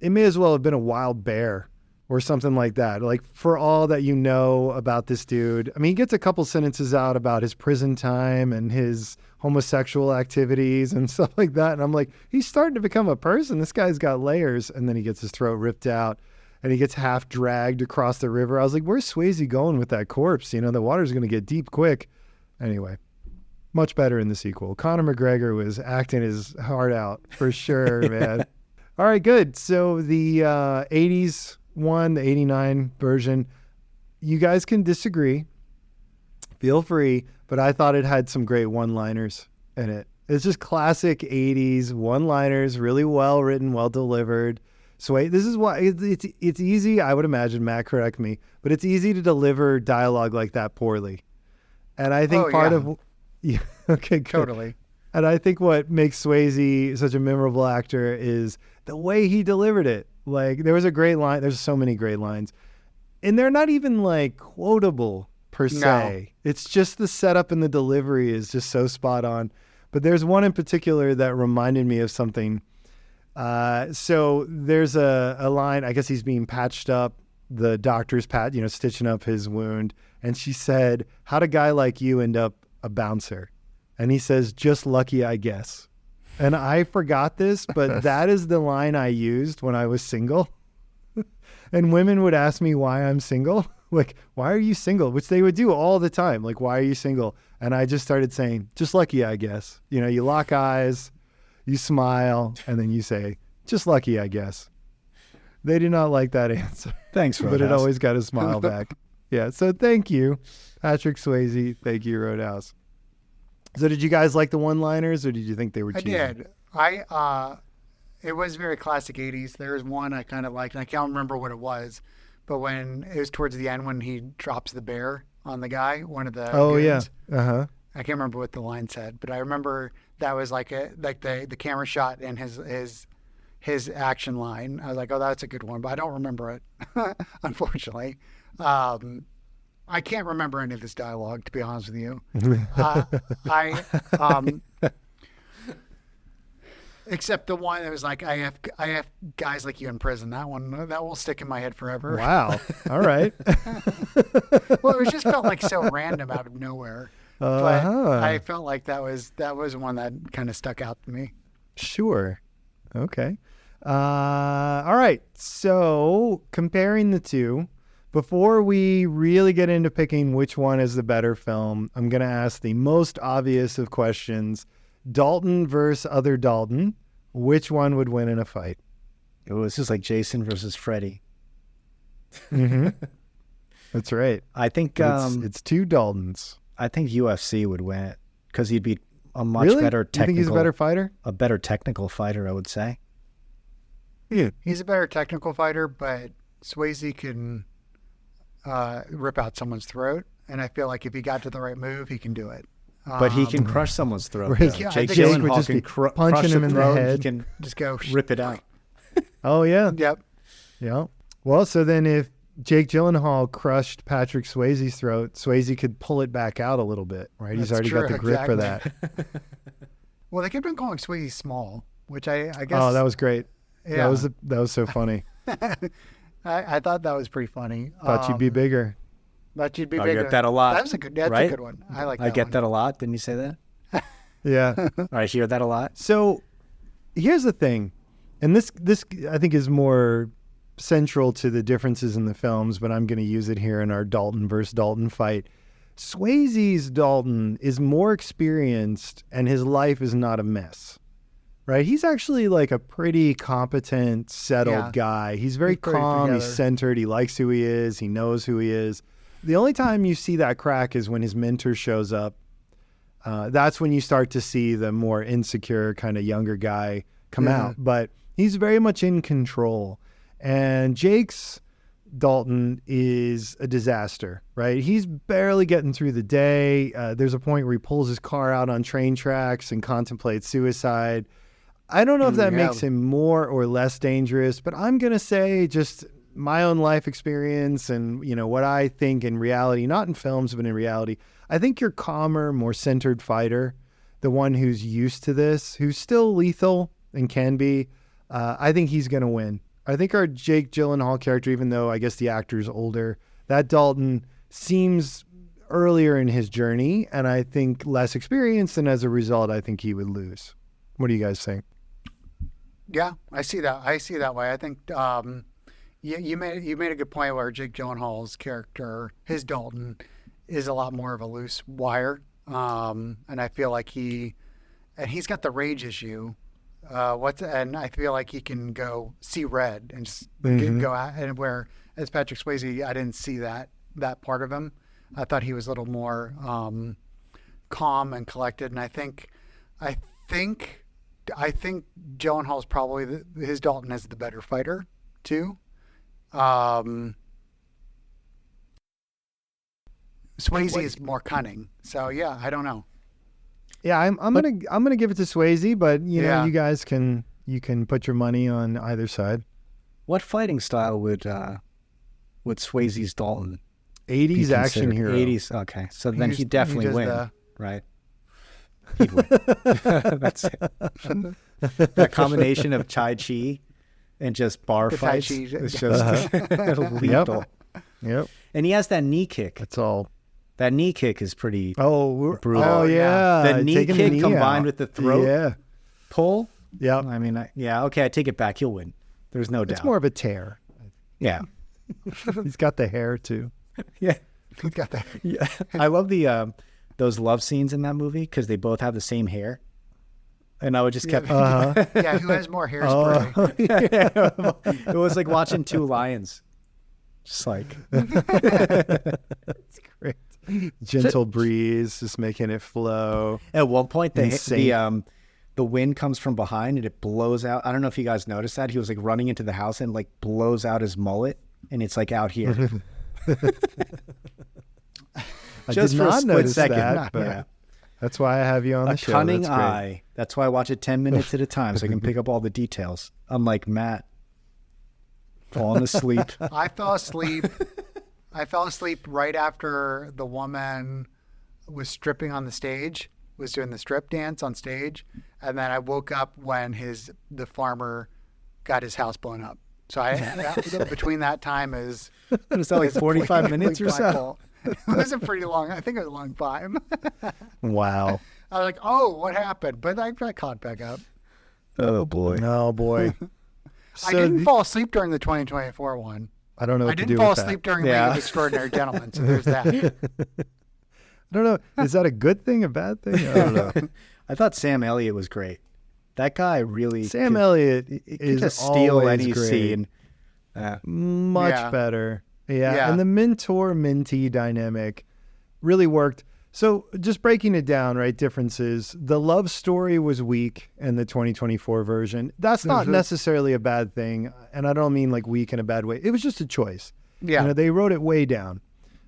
it may as well have been a wild bear or something like that. Like, for all that you know about this dude, I mean, he gets a couple sentences out about his prison time and his homosexual activities and stuff like that. And I'm like, he's starting to become a person. This guy's got layers. And then he gets his throat ripped out and he gets half dragged across the river. I was like, where's Swayze going with that corpse? You know, the water's going to get deep quick. Anyway, much better in the sequel. Conor McGregor was acting his heart out for sure, man. All right, good. So the 80s one, the 89 version, you guys can disagree. Feel free, but I thought it had some great one-liners in it. It's just classic 80s one-liners, really well written, well delivered. So this is why it's easy. I would imagine, Matt, correct me, but it's easy to deliver dialogue like that poorly. And I think yeah, okay, good. Totally. And I think what makes Swayze such a memorable actor is the way he delivered it. Like, there was a great line. There's so many great lines. And they're not even, like, quotable per se. No. It's just the setup and the delivery is just so spot on. But there's one in particular that reminded me of something. So there's a line, I guess he's being patched up. The doctor's stitching up his wound. And she said, how'd a guy like you end up a bouncer? And he says, just lucky, I guess. And I forgot this, but that is the line I used when I was single. And women would ask me why I'm single. Like, why are you single? Which they would do all the time. Like, why are you single? And I just started saying, just lucky, I guess. You know, you lock eyes, you smile, and then you say, just lucky, I guess. They did not like that answer. Thanks, Roadhouse. But it always got a smile back. Yeah, so thank you, Patrick Swayze. Thank you, Roadhouse. So did you guys like the one-liners, or did you think they were cheesy? I did. It was very classic 80s. There was one I kind of liked, and I can't remember what it was, but when it was towards the end when he drops the bear on the guy, one of the goons. Yeah. Uh-huh. I can't remember what the line said, but I remember that was like the camera shot and his action line. I was like, oh, that's a good one, but I don't remember it, unfortunately. I can't remember any of this dialogue, to be honest with you. Except the one that was like, I have guys like you in prison. That one, that will stick in my head forever. Wow. All right. Well, it just felt like so random out of nowhere. But I felt like that was one that kind of stuck out to me. Sure. Okay. All right. So comparing the two, before we really get into picking which one is the better film, I'm going to ask the most obvious of questions. Dalton versus other Dalton. Which one would win in a fight? Oh, this is like Jason versus Freddy. Mm-hmm. That's right. I think it's two Daltons. I think UFC would win it because he'd be a much better technical. You think he's a better fighter? A better technical fighter, I would say. Yeah. He's a better technical fighter, but Swayze can rip out someone's throat, and I feel like if he got to the right move, he can do it. But he can crush someone's throat. Jake would just be punching him in the head. He can just go rip it out. Oh, yeah. Yep. Yeah. Well, so then if Jake Gyllenhaal crushed Patrick Swayze's throat, Swayze could pull it back out a little bit, right? He's already got the grip for that. Well, they kept on calling Swayze small, which I guess. Oh, that was great. Yeah. That was so funny. I thought that was pretty funny. Thought you'd be bigger. Thought you'd be I bigger. get that a lot. That's a good one. I like that I get one. that a lot. Didn't you say that? Yeah. I hear that a lot. So here's the thing, and this I think is more central to the differences in the films, but I'm going to use it here in our Dalton versus Dalton fight. Swayze's Dalton is more experienced, and his life is not a mess. Right? He's actually like a pretty competent, settled guy. He's very calm. He's centered. He likes who he is. He knows who he is. The only time you see that crack is when his mentor shows up. That's when you start to see the more insecure kind of younger guy come out. But he's very much in control. And Jake's Dalton is a disaster, right? He's barely getting through the day. There's a point where he pulls his car out on train tracks and contemplates suicide. I don't know if that makes him more or less dangerous, but I'm going to say just my own life experience and, what I think in reality, not in films, but in reality, I think your calmer, more centered fighter, the one who's used to this, who's still lethal and can be, I think he's going to win. I think our Jake Gyllenhaal character, even though I guess the actor's older, that Dalton seems earlier in his journey, and I think less experienced, and as a result, I think he would lose. What do you guys think? Yeah, I see that. I see that way. I think you made a good point where Jake Gyllenhaal's character, his Dalton, is a lot more of a loose wire, and I feel like he's got the rage issue. And I feel like he can go see red and just go out, and where as Patrick Swayze, I didn't see that part of him. I thought he was a little more calm and collected, and I think Gyllenhaal's probably his Dalton is the better fighter too. Swayze is more cunning, so yeah, I don't know. Yeah, I'm gonna give it to Swayze, but you guys can put your money on either side. What fighting style would Swayze's Dalton? 80s action hero. 80s, okay. So then he'd definitely win, right? He'd win. That's it. That combination of Tai Chi and just bar fights is just lethal. Yep. And he has that knee kick. That's all. That knee kick is pretty brutal. Oh, yeah. The knee kick combined with the throat pull. Yeah. I mean, okay, I take it back. He'll win. There's no doubt. It's more of a tear. Yeah. He's got the hair, too. Yeah. He's got that. Yeah. I love those love scenes in that movie because they both have the same hair. And I would just kept... Yeah, who has more hairspray? It was like watching two lions. Just like... It's great. Gentle breeze, just making it flow. At one point, the wind comes from behind and it blows out. I don't know if you guys noticed that. He was like running into the house and like blows out his mullet, and it's like out here. Just for a split second. But that's why I have you on the show. A cunning eye. That's why I watch it 10 minutes at a time so I can pick up all the details. Unlike Matt, falling asleep. I fell asleep right after the woman was stripping on the stage, was doing the strip dance on stage, and then I woke up when the farmer got his house blown up. So between that time is that like 45 minutes or so? It was a pretty long. I think it was a long time. Wow. I was like, "Oh, what happened?" But I caught back up. Oh boy. Oh boy. I didn't fall asleep during the 2024 one. I don't know what to do with that. I didn't fall asleep during League of Extraordinary Gentlemen, so there's that. I don't know. Is that a good thing, a bad thing? I don't know. I thought Sam Elliott was great. That guy really... Sam Elliott is just steal any great. Scene. Much better. Yeah. And the mentor-mentee dynamic really worked. So just breaking it down, right, differences. The love story was weak in the 2024 version. That's not necessarily a bad thing. And I don't mean like weak in a bad way. It was just a choice. Yeah. They wrote it way down.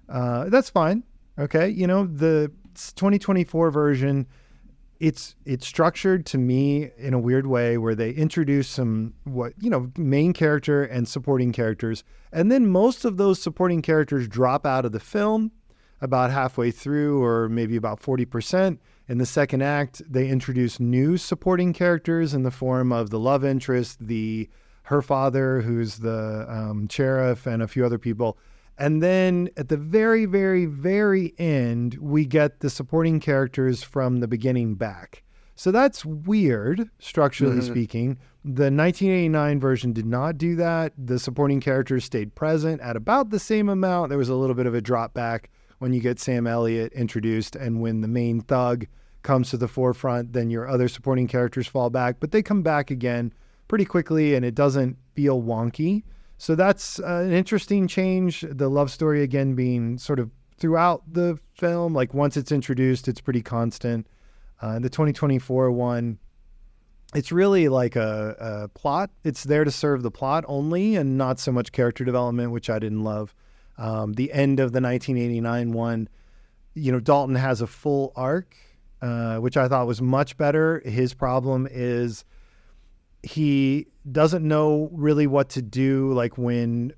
That's fine. Okay. The 2024 version, it's structured to me in a weird way where they introduce some main character and supporting characters. And then most of those supporting characters drop out of the film about halfway through, or maybe about 40%. In the second act, they introduce new supporting characters in the form of the love interest, her father, who's the sheriff, and a few other people. And then at the very, very, very end, we get the supporting characters from the beginning back. So that's weird, structurally speaking. The 1989 version did not do that. The supporting characters stayed present at about the same amount. There was a little bit of a drop back when you get Sam Elliott introduced, and when the main thug comes to the forefront, then your other supporting characters fall back, but they come back again pretty quickly, and it doesn't feel wonky. So that's an interesting change. The love story, again, being sort of throughout the film. Like once it's introduced, it's pretty constant. The 2024 one, it's really like a plot. It's there to serve the plot only, and not so much character development, which I didn't love. The end of the 1989 one, Dalton has a full arc, which I thought was much better. His problem is he doesn't know really what to do, like when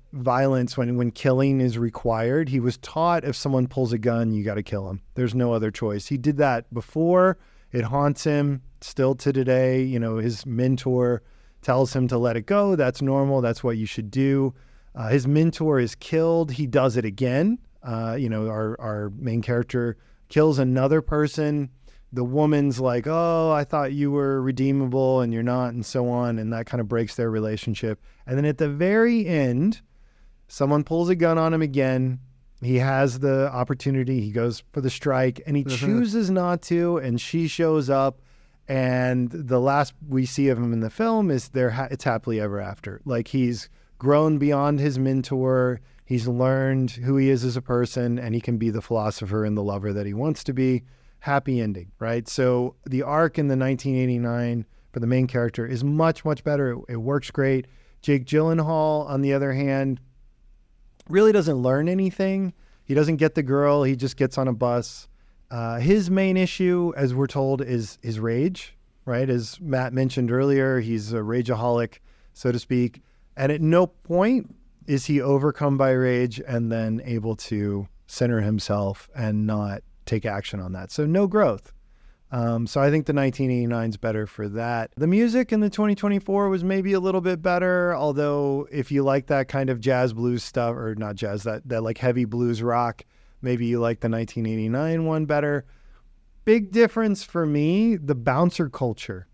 killing is required. He was taught if someone pulls a gun, you got to kill him. There's no other choice. He did that before. It haunts him still to today. You know, his mentor tells him to let it go. That's normal. That's what you should do. His mentor is killed. He does it again. Our main character kills another person. The woman's like, oh, I thought you were redeemable and you're not, and so on. And that kind of breaks their relationship. And then at the very end, someone pulls a gun on him again. He has the opportunity. He goes for the strike and he chooses not to. And she shows up. And the last we see of him in the film is it's happily ever after. Like, he's grown beyond his mentor. He's learned who he is as a person, and he can be the philosopher and the lover that he wants to be. Happy ending, right? So the arc in the 1989 for the main character is much, much better. It works great. Jake Gyllenhaal, on the other hand, really doesn't learn anything. He doesn't get the girl. He just gets on a bus. His main issue, as we're told, is his rage, right? As Matt mentioned earlier, he's a rageaholic, so to speak. And at no point is he overcome by rage and then able to center himself and not take action on that. So no growth. So I think the 1989 is better for that. The music in the 2024 was maybe a little bit better, although if you like that kind of jazz blues stuff, or not jazz, that like heavy blues rock, maybe you like the 1989 one better. Big difference for me, the bouncer culture.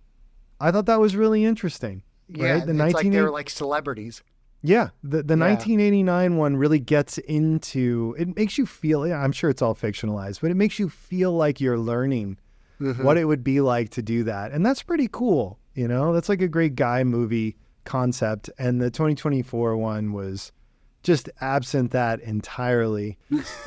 I thought that was really interesting. Yeah, right? it's like they were like celebrities. Yeah, the 1989 one really gets into, it makes you feel, I'm sure it's all fictionalized, but it makes you feel like you're learning what it would be like to do that. And that's pretty cool, you know? That's like a great guy movie concept. And the 2024 one was just absent that entirely.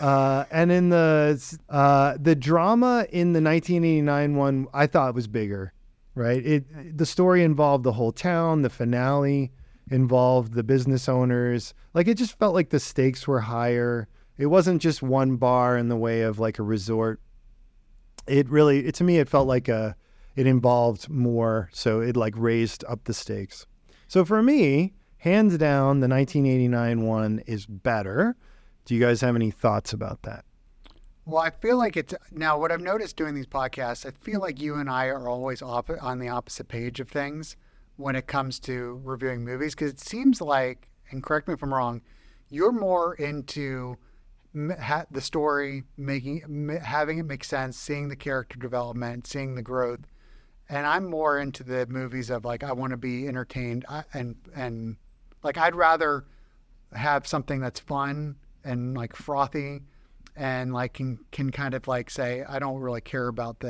And in the drama in the 1989 one, I thought was bigger, right? The story involved the whole town, the finale involved the business owners. Like, it just felt like the stakes were higher. It wasn't just one bar in the way of like a resort. To me, it felt like it involved more. So it like raised up the stakes. So for me, hands down, the 1989 one is better. Do you guys have any thoughts about that? Well, I feel like now what I've noticed doing these podcasts, I feel like you and I are always on the opposite page of things when it comes to reviewing movies, because it seems like, and correct me if I'm wrong, you're more into the story, having it make sense, seeing the character development, seeing the growth, and I'm more into the movies of like, I want to be entertained, and like, I'd rather have something that's fun and like frothy, and like can kind of like say, I didn't really care about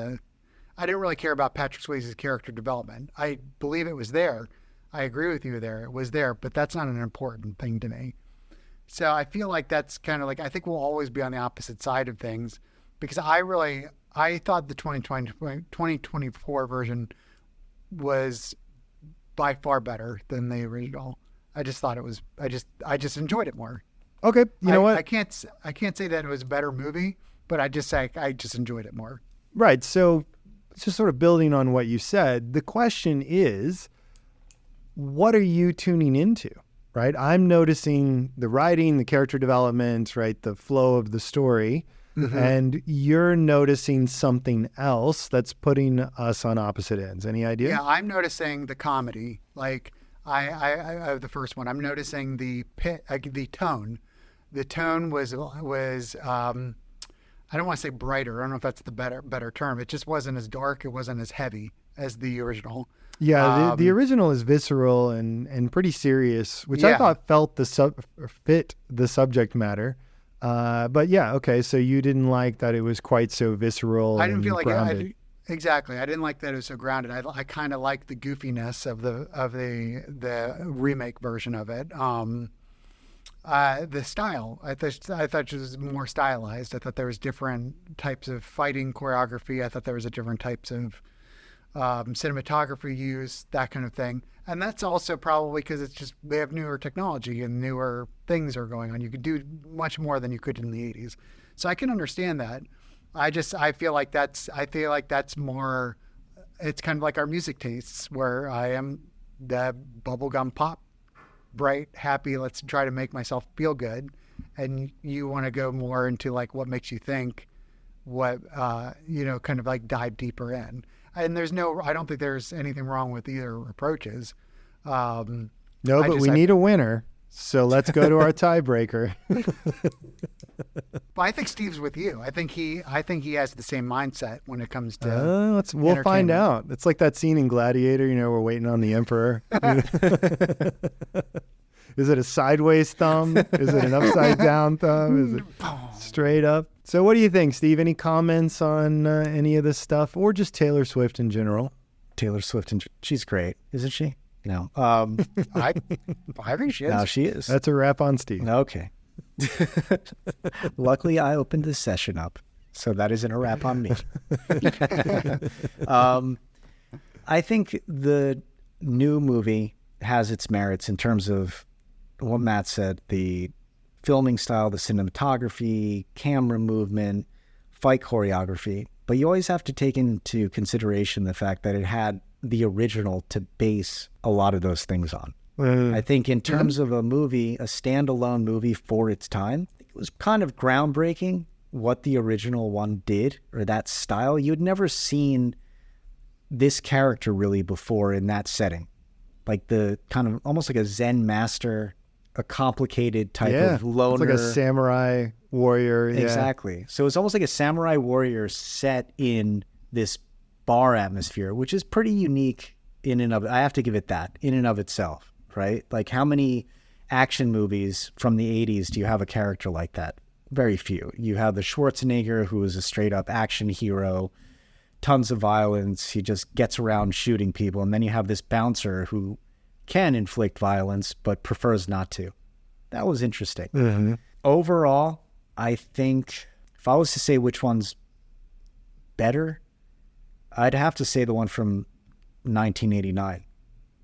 Patrick Swayze's character development. I believe it was there. I agree with you there. It was there, but that's not an important thing to me. So I feel like that's kind of like, I think we'll always be on the opposite side of things, because I thought the 2024 version was by far better than the original. I just thought it was, I just enjoyed it more. Okay. You know what? I can't say that it was a better movie, but I just enjoyed it more. Right. So just sort of building on what you said, the question is, what are you tuning into? Right? I'm noticing the writing, the character development, right? The flow of the story. And you're noticing something else that's putting us on opposite ends. Any idea? Yeah, I'm noticing the comedy. Like I the first one, I'm noticing the tone. The tone was I don't want to say brighter. I don't know if that's the better term. It just wasn't as dark. It wasn't as heavy as the original. Yeah, the original is visceral and pretty serious, which I thought fit the subject matter. But yeah, okay. So you didn't like that it was quite so visceral. I didn't feel like grounded. Exactly. I didn't like that it was so grounded. I kind of liked the goofiness of the remake version of it. The style, I thought it was more stylized. I thought there was different types of fighting choreography. I thought there was different types of cinematography used, that kind of thing. And that's also probably because it's just, they have newer technology and newer things are going on. You could do much more than you could in the 80s. So I can understand that. I feel like that's more, it's kind of like our music tastes, where I am the bubblegum pop, bright, happy, let's try to make myself feel good. And you want to go more into like what makes you think, what, kind of like dive deeper in. And I don't think there's anything wrong with either approaches. No, but we need a winner. So let's go to our tiebreaker. I think Steve's with you. I think he has the same mindset when it comes to. We'll find out. It's like that scene in Gladiator. We're waiting on the emperor. Is it a sideways thumb? Is it an upside down thumb? Is it straight up? So what do you think, Steve? Any comments on any of this stuff, or just Taylor Swift in general? Taylor Swift, she's great, isn't she? No. I think she is. No, she is. That's a wrap on Steve. Okay. Luckily, I opened this session up, so that isn't a wrap on me. I think the new movie has its merits in terms of what Matt said, the filming style, the cinematography, camera movement, fight choreography. But you always have to take into consideration the fact that it had the original to base a lot of those things on. I think in terms of a movie, a standalone movie for its time, it was kind of groundbreaking what the original one did, or that style. You'd never seen this character really before in that setting. Like the kind of almost like a Zen master, a complicated type of loner. It's like a samurai warrior. Exactly. So it's almost like a samurai warrior set in this bar atmosphere, which is pretty unique in and of, I have to give it that, in and of itself, right? Like how many action movies from the 80s do you have a character like that? Very few. You have the Schwarzenegger, who is a straight up action hero, tons of violence. He just gets around shooting people. And then you have this bouncer who can inflict violence, but prefers not to. That was interesting. Mm-hmm. Overall, I think if I was to say which one's better, I'd have to say the one from 1989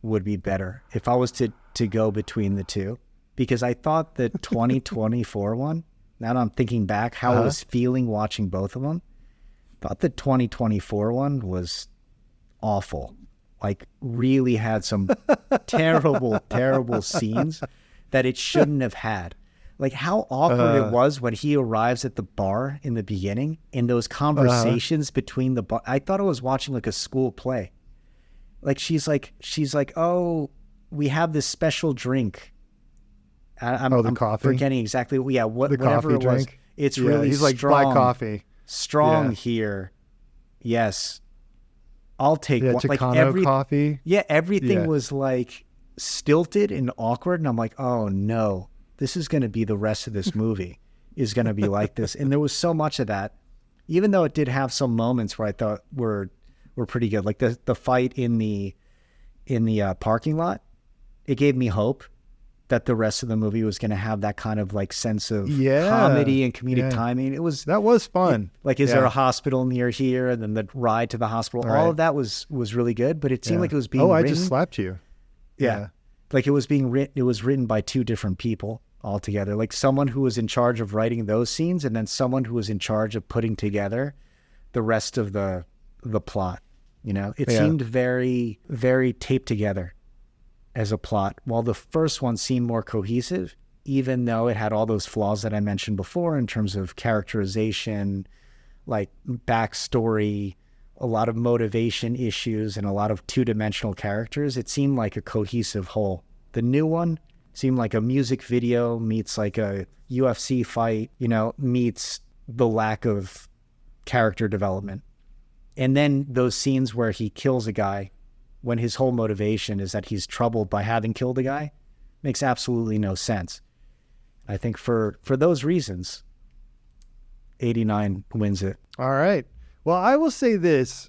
would be better if I was to go between the two, because I thought the 2024 one, now that I'm thinking back how I was feeling watching both of them, thought the 2024 one was awful. Like really had some terrible scenes that it shouldn't have had. Like how awkward it was when he arrives at the bar in the beginning and those conversations between the bar. I thought I was watching like a school play. Like she's like, oh, we have this special drink. I'm coffee? Forgetting exactly. Yeah, whatever coffee it was. Drink? It's really he's strong, like black coffee. Strong here. Yes. I'll take one. Chicano Like coffee. Yeah, everything was like stilted and awkward. And I'm like, oh no, this is going to be the rest of this movie is going to be like this. And there was so much of that, even though it did have some moments where I thought were pretty good. Like the fight in the parking lot, it gave me hope that the rest of the movie was going to have that kind of like sense of comedy and comedic timing. That was fun. Like, is there a hospital near here? And then the ride to the hospital, all of that was really good, but it seemed like it was being written. I just slapped you. Yeah. Like it was being written, it was written by two different people altogether. Like someone who was in charge of writing those scenes and then someone who was in charge of putting together the rest of the plot. It seemed very, very taped together as a plot, while the first one seemed more cohesive, even though it had all those flaws that I mentioned before in terms of characterization, like backstory, a lot of motivation issues, and a lot of two-dimensional characters. It seemed like a cohesive whole. The new one seemed like a music video meets like a UFC fight, meets the lack of character development. And then those scenes where he kills a guy when his whole motivation is that he's troubled by having killed a guy makes absolutely no sense. I think for those reasons, 89 wins it. All right. Well, I will say this.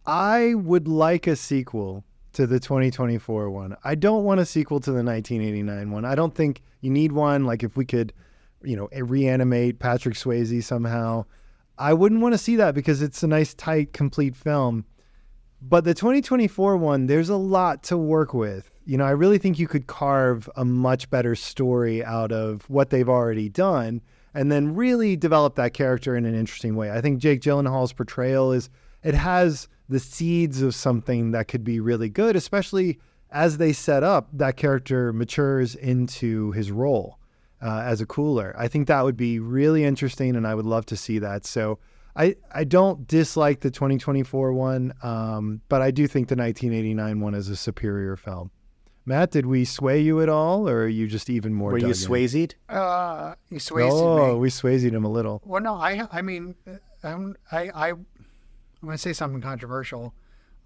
I would like a sequel to the 2024 one. I don't want a sequel to the 1989 one. I don't think you need one. Like if we could, reanimate Patrick Swayze somehow, I wouldn't want to see that because it's a nice, tight, complete film. But the 2024 one, there's a lot to work with. I really think you could carve a much better story out of what they've already done and then really develop that character in an interesting way. I think Jake Gyllenhaal's portrayal it has the seeds of something that could be really good, especially as they set up, that character matures into his role as a cooler. I think that would be really interesting, and I would love to see that. So I don't dislike the 2024 one, but I do think the 1989 one is a superior film. Matt, did we sway you at all, or are you just even more? Were you Swayze'd? You Swayze'd me. Oh, we Swayze'd him a little. Well, no, I mean, I'm going to say something controversial.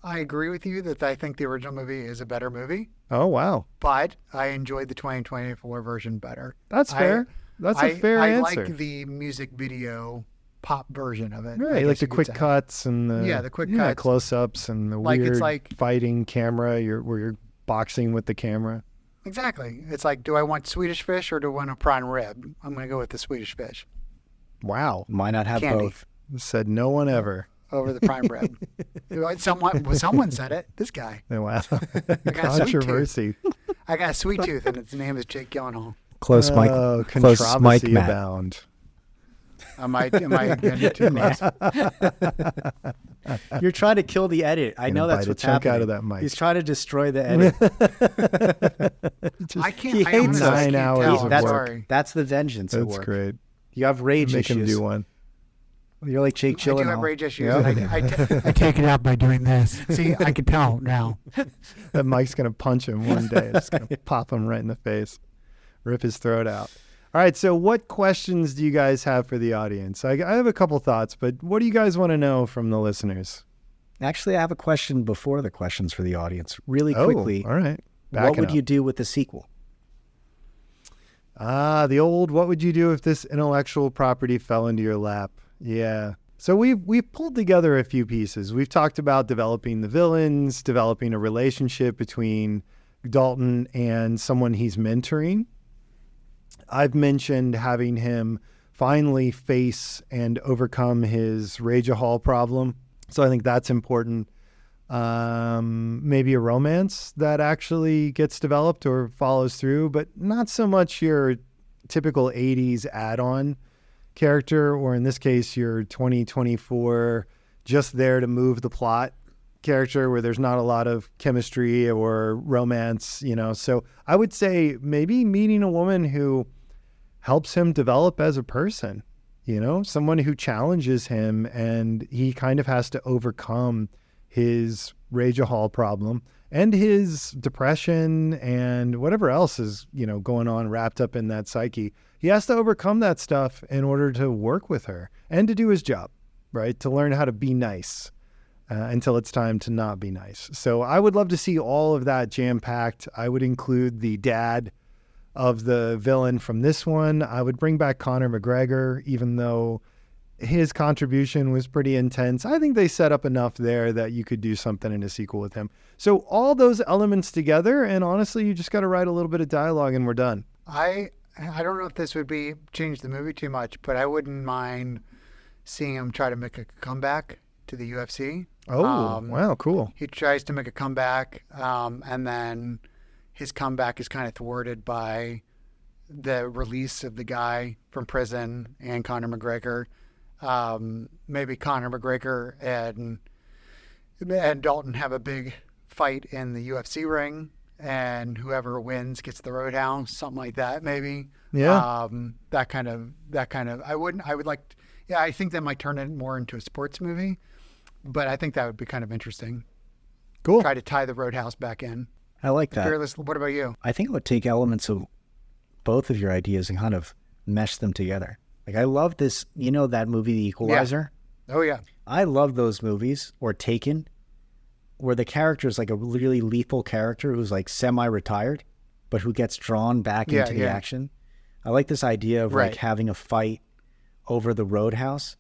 I agree with you that I think the original movie is a better movie. Oh, wow. But I enjoyed the 2024 version better. That's fair. That's a fair answer. I like the music video pop version of it. Right, like the quick cuts and the quick cuts, close-ups and the weird fighting camera where you're boxing with the camera. Exactly. It's like, do I want Swedish fish or do I want a prime rib? I'm going to go with the Swedish fish. Wow. Why not have both? Said no one ever. Over the prime rib. Someone said it. This guy. Wow. Controversy. I got a sweet tooth, and its name is Jake Gyllenhaal. Close mic. Close mic abound. Am I getting too close? You're trying to kill the edit. I know that's what's happening. Out of that mic. He's trying to destroy the edit. I can't. He hates 9 hours of work. That's the vengeance at work. That's great. You have rage Make issues. him do one. You're like Jake Gyllenhaal. I do have rage issues. Yep. I take it out by doing this. See, I can tell now. That Mike's going to punch him one day. It's going to pop him right in the face. Rip his throat out. All right, so what questions do you guys have for the audience? I have a couple thoughts, but what do you guys want to know from the listeners? Actually, I have a question before the questions for the audience. Really quickly. All right. What would you do with the sequel? The old, what would you do if this intellectual property fell into your lap? Yeah. So we've pulled together a few pieces. We've talked about developing the villains, developing a relationship between Dalton and someone he's mentoring. I've mentioned having him finally face and overcome his rage-a-hall problem. So I think that's important. Maybe a romance that actually gets developed or follows through, but not so much your typical 80s add-on character, or in this case, your 2024 just there to move the plot character where there's not a lot of chemistry or romance, So I would say maybe meeting a woman who helps him develop as a person, someone who challenges him and he kind of has to overcome his rage-a-hall problem and his depression and whatever else is, going on wrapped up in that psyche. He has to overcome that stuff in order to work with her and to do his job, right? To learn how to be nice until it's time to not be nice. So I would love to see all of that jam-packed. I would include the dad of the villain from this one. I would bring back Conor McGregor, even though his contribution was pretty intense. I think they set up enough there that you could do something in a sequel with him. So all those elements together, and honestly, you just got to write a little bit of dialogue and we're done. I don't know if this would change the movie too much, but I wouldn't mind seeing him try to make a comeback to the UFC. Oh, wow, cool. He tries to make a comeback, and then his comeback is kind of thwarted by the release of the guy from prison and Conor McGregor. Maybe Conor McGregor and Dalton have a big fight in the UFC ring, and whoever wins gets the roadhouse, something like that, maybe. Yeah. That kind of. I think that might turn it more into a sports movie, but I think that would be kind of interesting. Cool. Try to tie the roadhouse back in. I like that. Fearless, what about you? I think it would take elements of both of your ideas and kind of mesh them together. Like, I love this, that movie, The Equalizer? Yeah. Oh, yeah. I love those movies, or Taken, where the character is like a really lethal character who's like semi-retired, but who gets drawn back into the action. I like this idea of like having a fight over the roadhouse,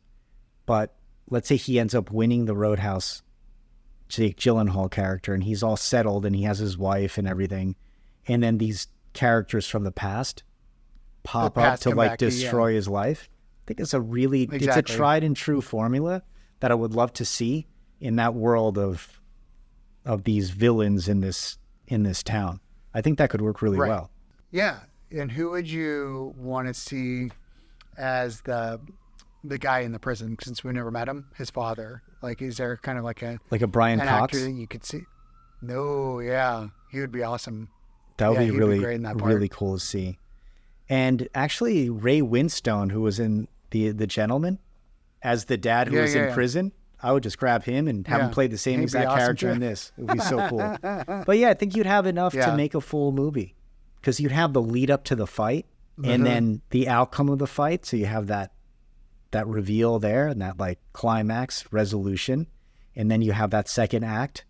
but let's say he ends up winning the roadhouse, Jake Gyllenhaal character, and he's all settled and he has his wife and everything. And then these characters from the past pop up to like destroy his life. I think it's it's a tried and true formula that I would love to see in that world of these villains in this town. I think that could work really well. Yeah. And who would you want to see as the guy in the prison, since we never met him, his father? Like, is there kind of like a Brian Cox Cox actor that you could see? No, yeah. He would be awesome. That would be he'd really, great in that part. really cool to see. And actually, Ray Winstone, who was in the Gentleman, as the dad who was in prison, I would just grab him and have him play the same exact character in this. It would be so cool. But yeah, I think you'd have enough to make a full movie, because you'd have the lead up to the fight and then the outcome of the fight. So you have that reveal there and that like climax resolution. And then you have that second act,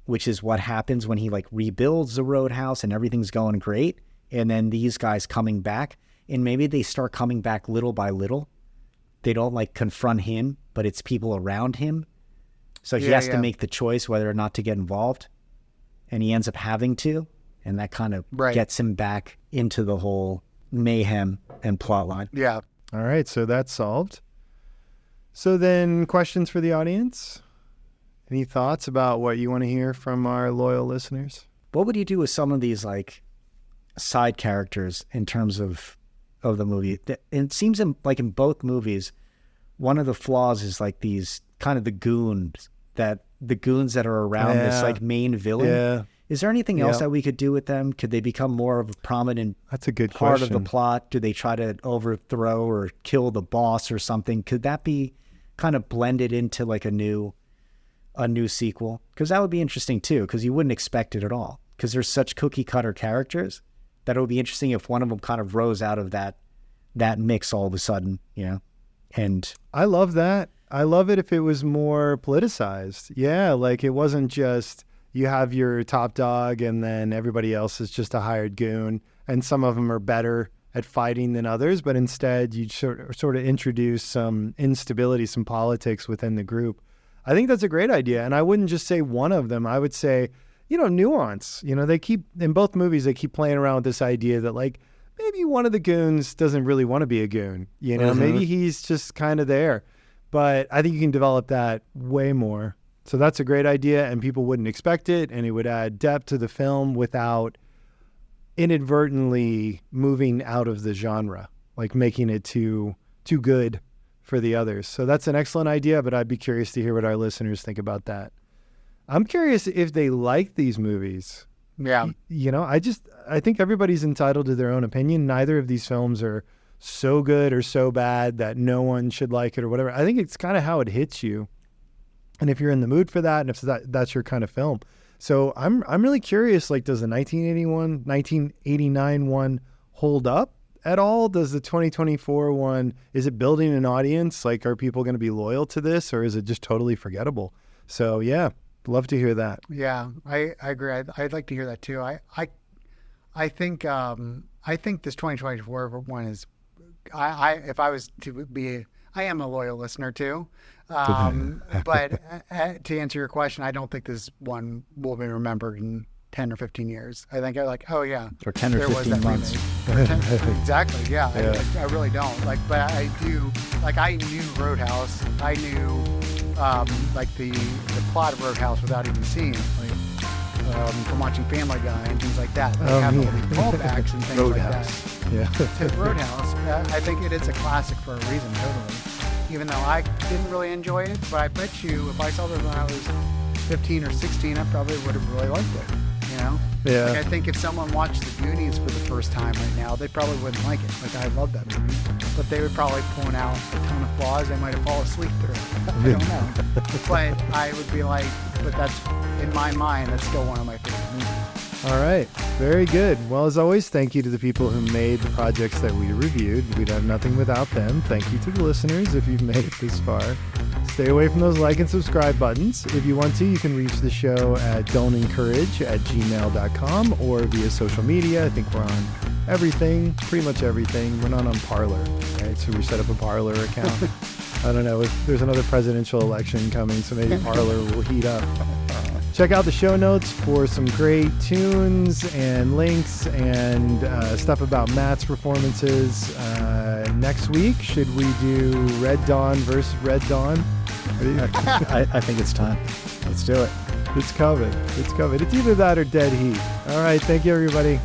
which is what happens when he like rebuilds the roadhouse and everything's going great. And then these guys coming back, and maybe they start coming back little by little. They don't like confront him, but it's people around him. So he has to make the choice whether or not to get involved. And he ends up having to. And that kind of gets him back into the whole mayhem and plotline. Yeah. All right. So that's solved. So then, questions for the audience? Any thoughts about what you want to hear from our loyal listeners? What would you do with some of these like side characters in terms of the movie? It seems like in both movies, one of the flaws is like these kind of the goons that are around this like main villain. Yeah. Is there anything else that we could do with them? Could they become more of a prominent That's a good part question. of the plot? Do they try to overthrow or kill the boss or something? Could that be kind of blended into like a new sequel? Because that would be interesting too, because you wouldn't expect it at all, because there's such cookie cutter characters that it would be interesting if one of them kind of rose out of that mix all of a sudden, you know? And I love that. I love it if it was more politicized. Yeah, like it wasn't just you have your top dog and then everybody else is just a hired goon, and some of them are better at fighting than others, but instead you sort of introduce some instability, some politics within the group. I think that's a great idea. And I wouldn't just say one of them. I would say, nuance. They keep, in both movies, they keep playing around with this idea that like, maybe one of the goons doesn't really want to be a goon. Maybe he's just kind of there. But I think you can develop that way more. So that's a great idea, and people wouldn't expect it, and it would add depth to the film without inadvertently moving out of the genre, like making it too good for the others. So that's an excellent idea, but I'd be curious to hear what our listeners think about that. I'm curious if they like these movies. Yeah. I think everybody's entitled to their own opinion. Neither of these films are so good or so bad that no one should like it or whatever. I think it's kind of how it hits you. And if you're in the mood for that, and if that's your kind of film. So I'm really curious, like, does the 1989 one hold up at all? Does the 2024 one, is it building an audience? Like, are people going to be loyal to this, or is it just totally forgettable? So yeah, love to hear that. Yeah, I agree. I'd like to hear that too. I think this 2024 one is, if I was to be, I am a loyal listener too. But to answer your question, I don't think this one will be remembered in 10 or 15 years. I think oh yeah. Or 10 or 15 months. Exactly, yeah. I really don't. But I do, I knew Roadhouse. I knew, the plot of Roadhouse without even seeing it. From watching Family Guy and things like that. They have all these callbacks and things Roadhouse. like that. To Roadhouse. I think it is a classic for a reason, totally. Even though I didn't really enjoy it, but I bet you if I saw this when I was 15 or 16, I probably would have really liked it, Yeah. I think if someone watched The Goonies for the first time right now, they probably wouldn't like it. I love that movie. But they would probably point out a ton of flaws. They might have fallen asleep through it. I don't know. But I would be but that's, in my mind, that's still one of my favorite movies. All right. Very good. Well, as always, thank you to the people who made the projects that we reviewed. We'd have nothing without them. Thank you to the listeners if you've made it this far. Stay away from those like and subscribe buttons. If you want to, you can reach the show at donencourage@gmail.com or via social media. I think we're on everything, pretty much everything. We're not on Parler, right? So we set up a Parler account. I don't know. There's another presidential election coming, so maybe Parler will heat up. Check out the show notes for some great tunes and links and stuff about Matt's performances. Next week, should we do Red Dawn versus Red Dawn? I think it's time. Let's do it. It's coming. It's either that or Dead Heat. All right. Thank you, everybody.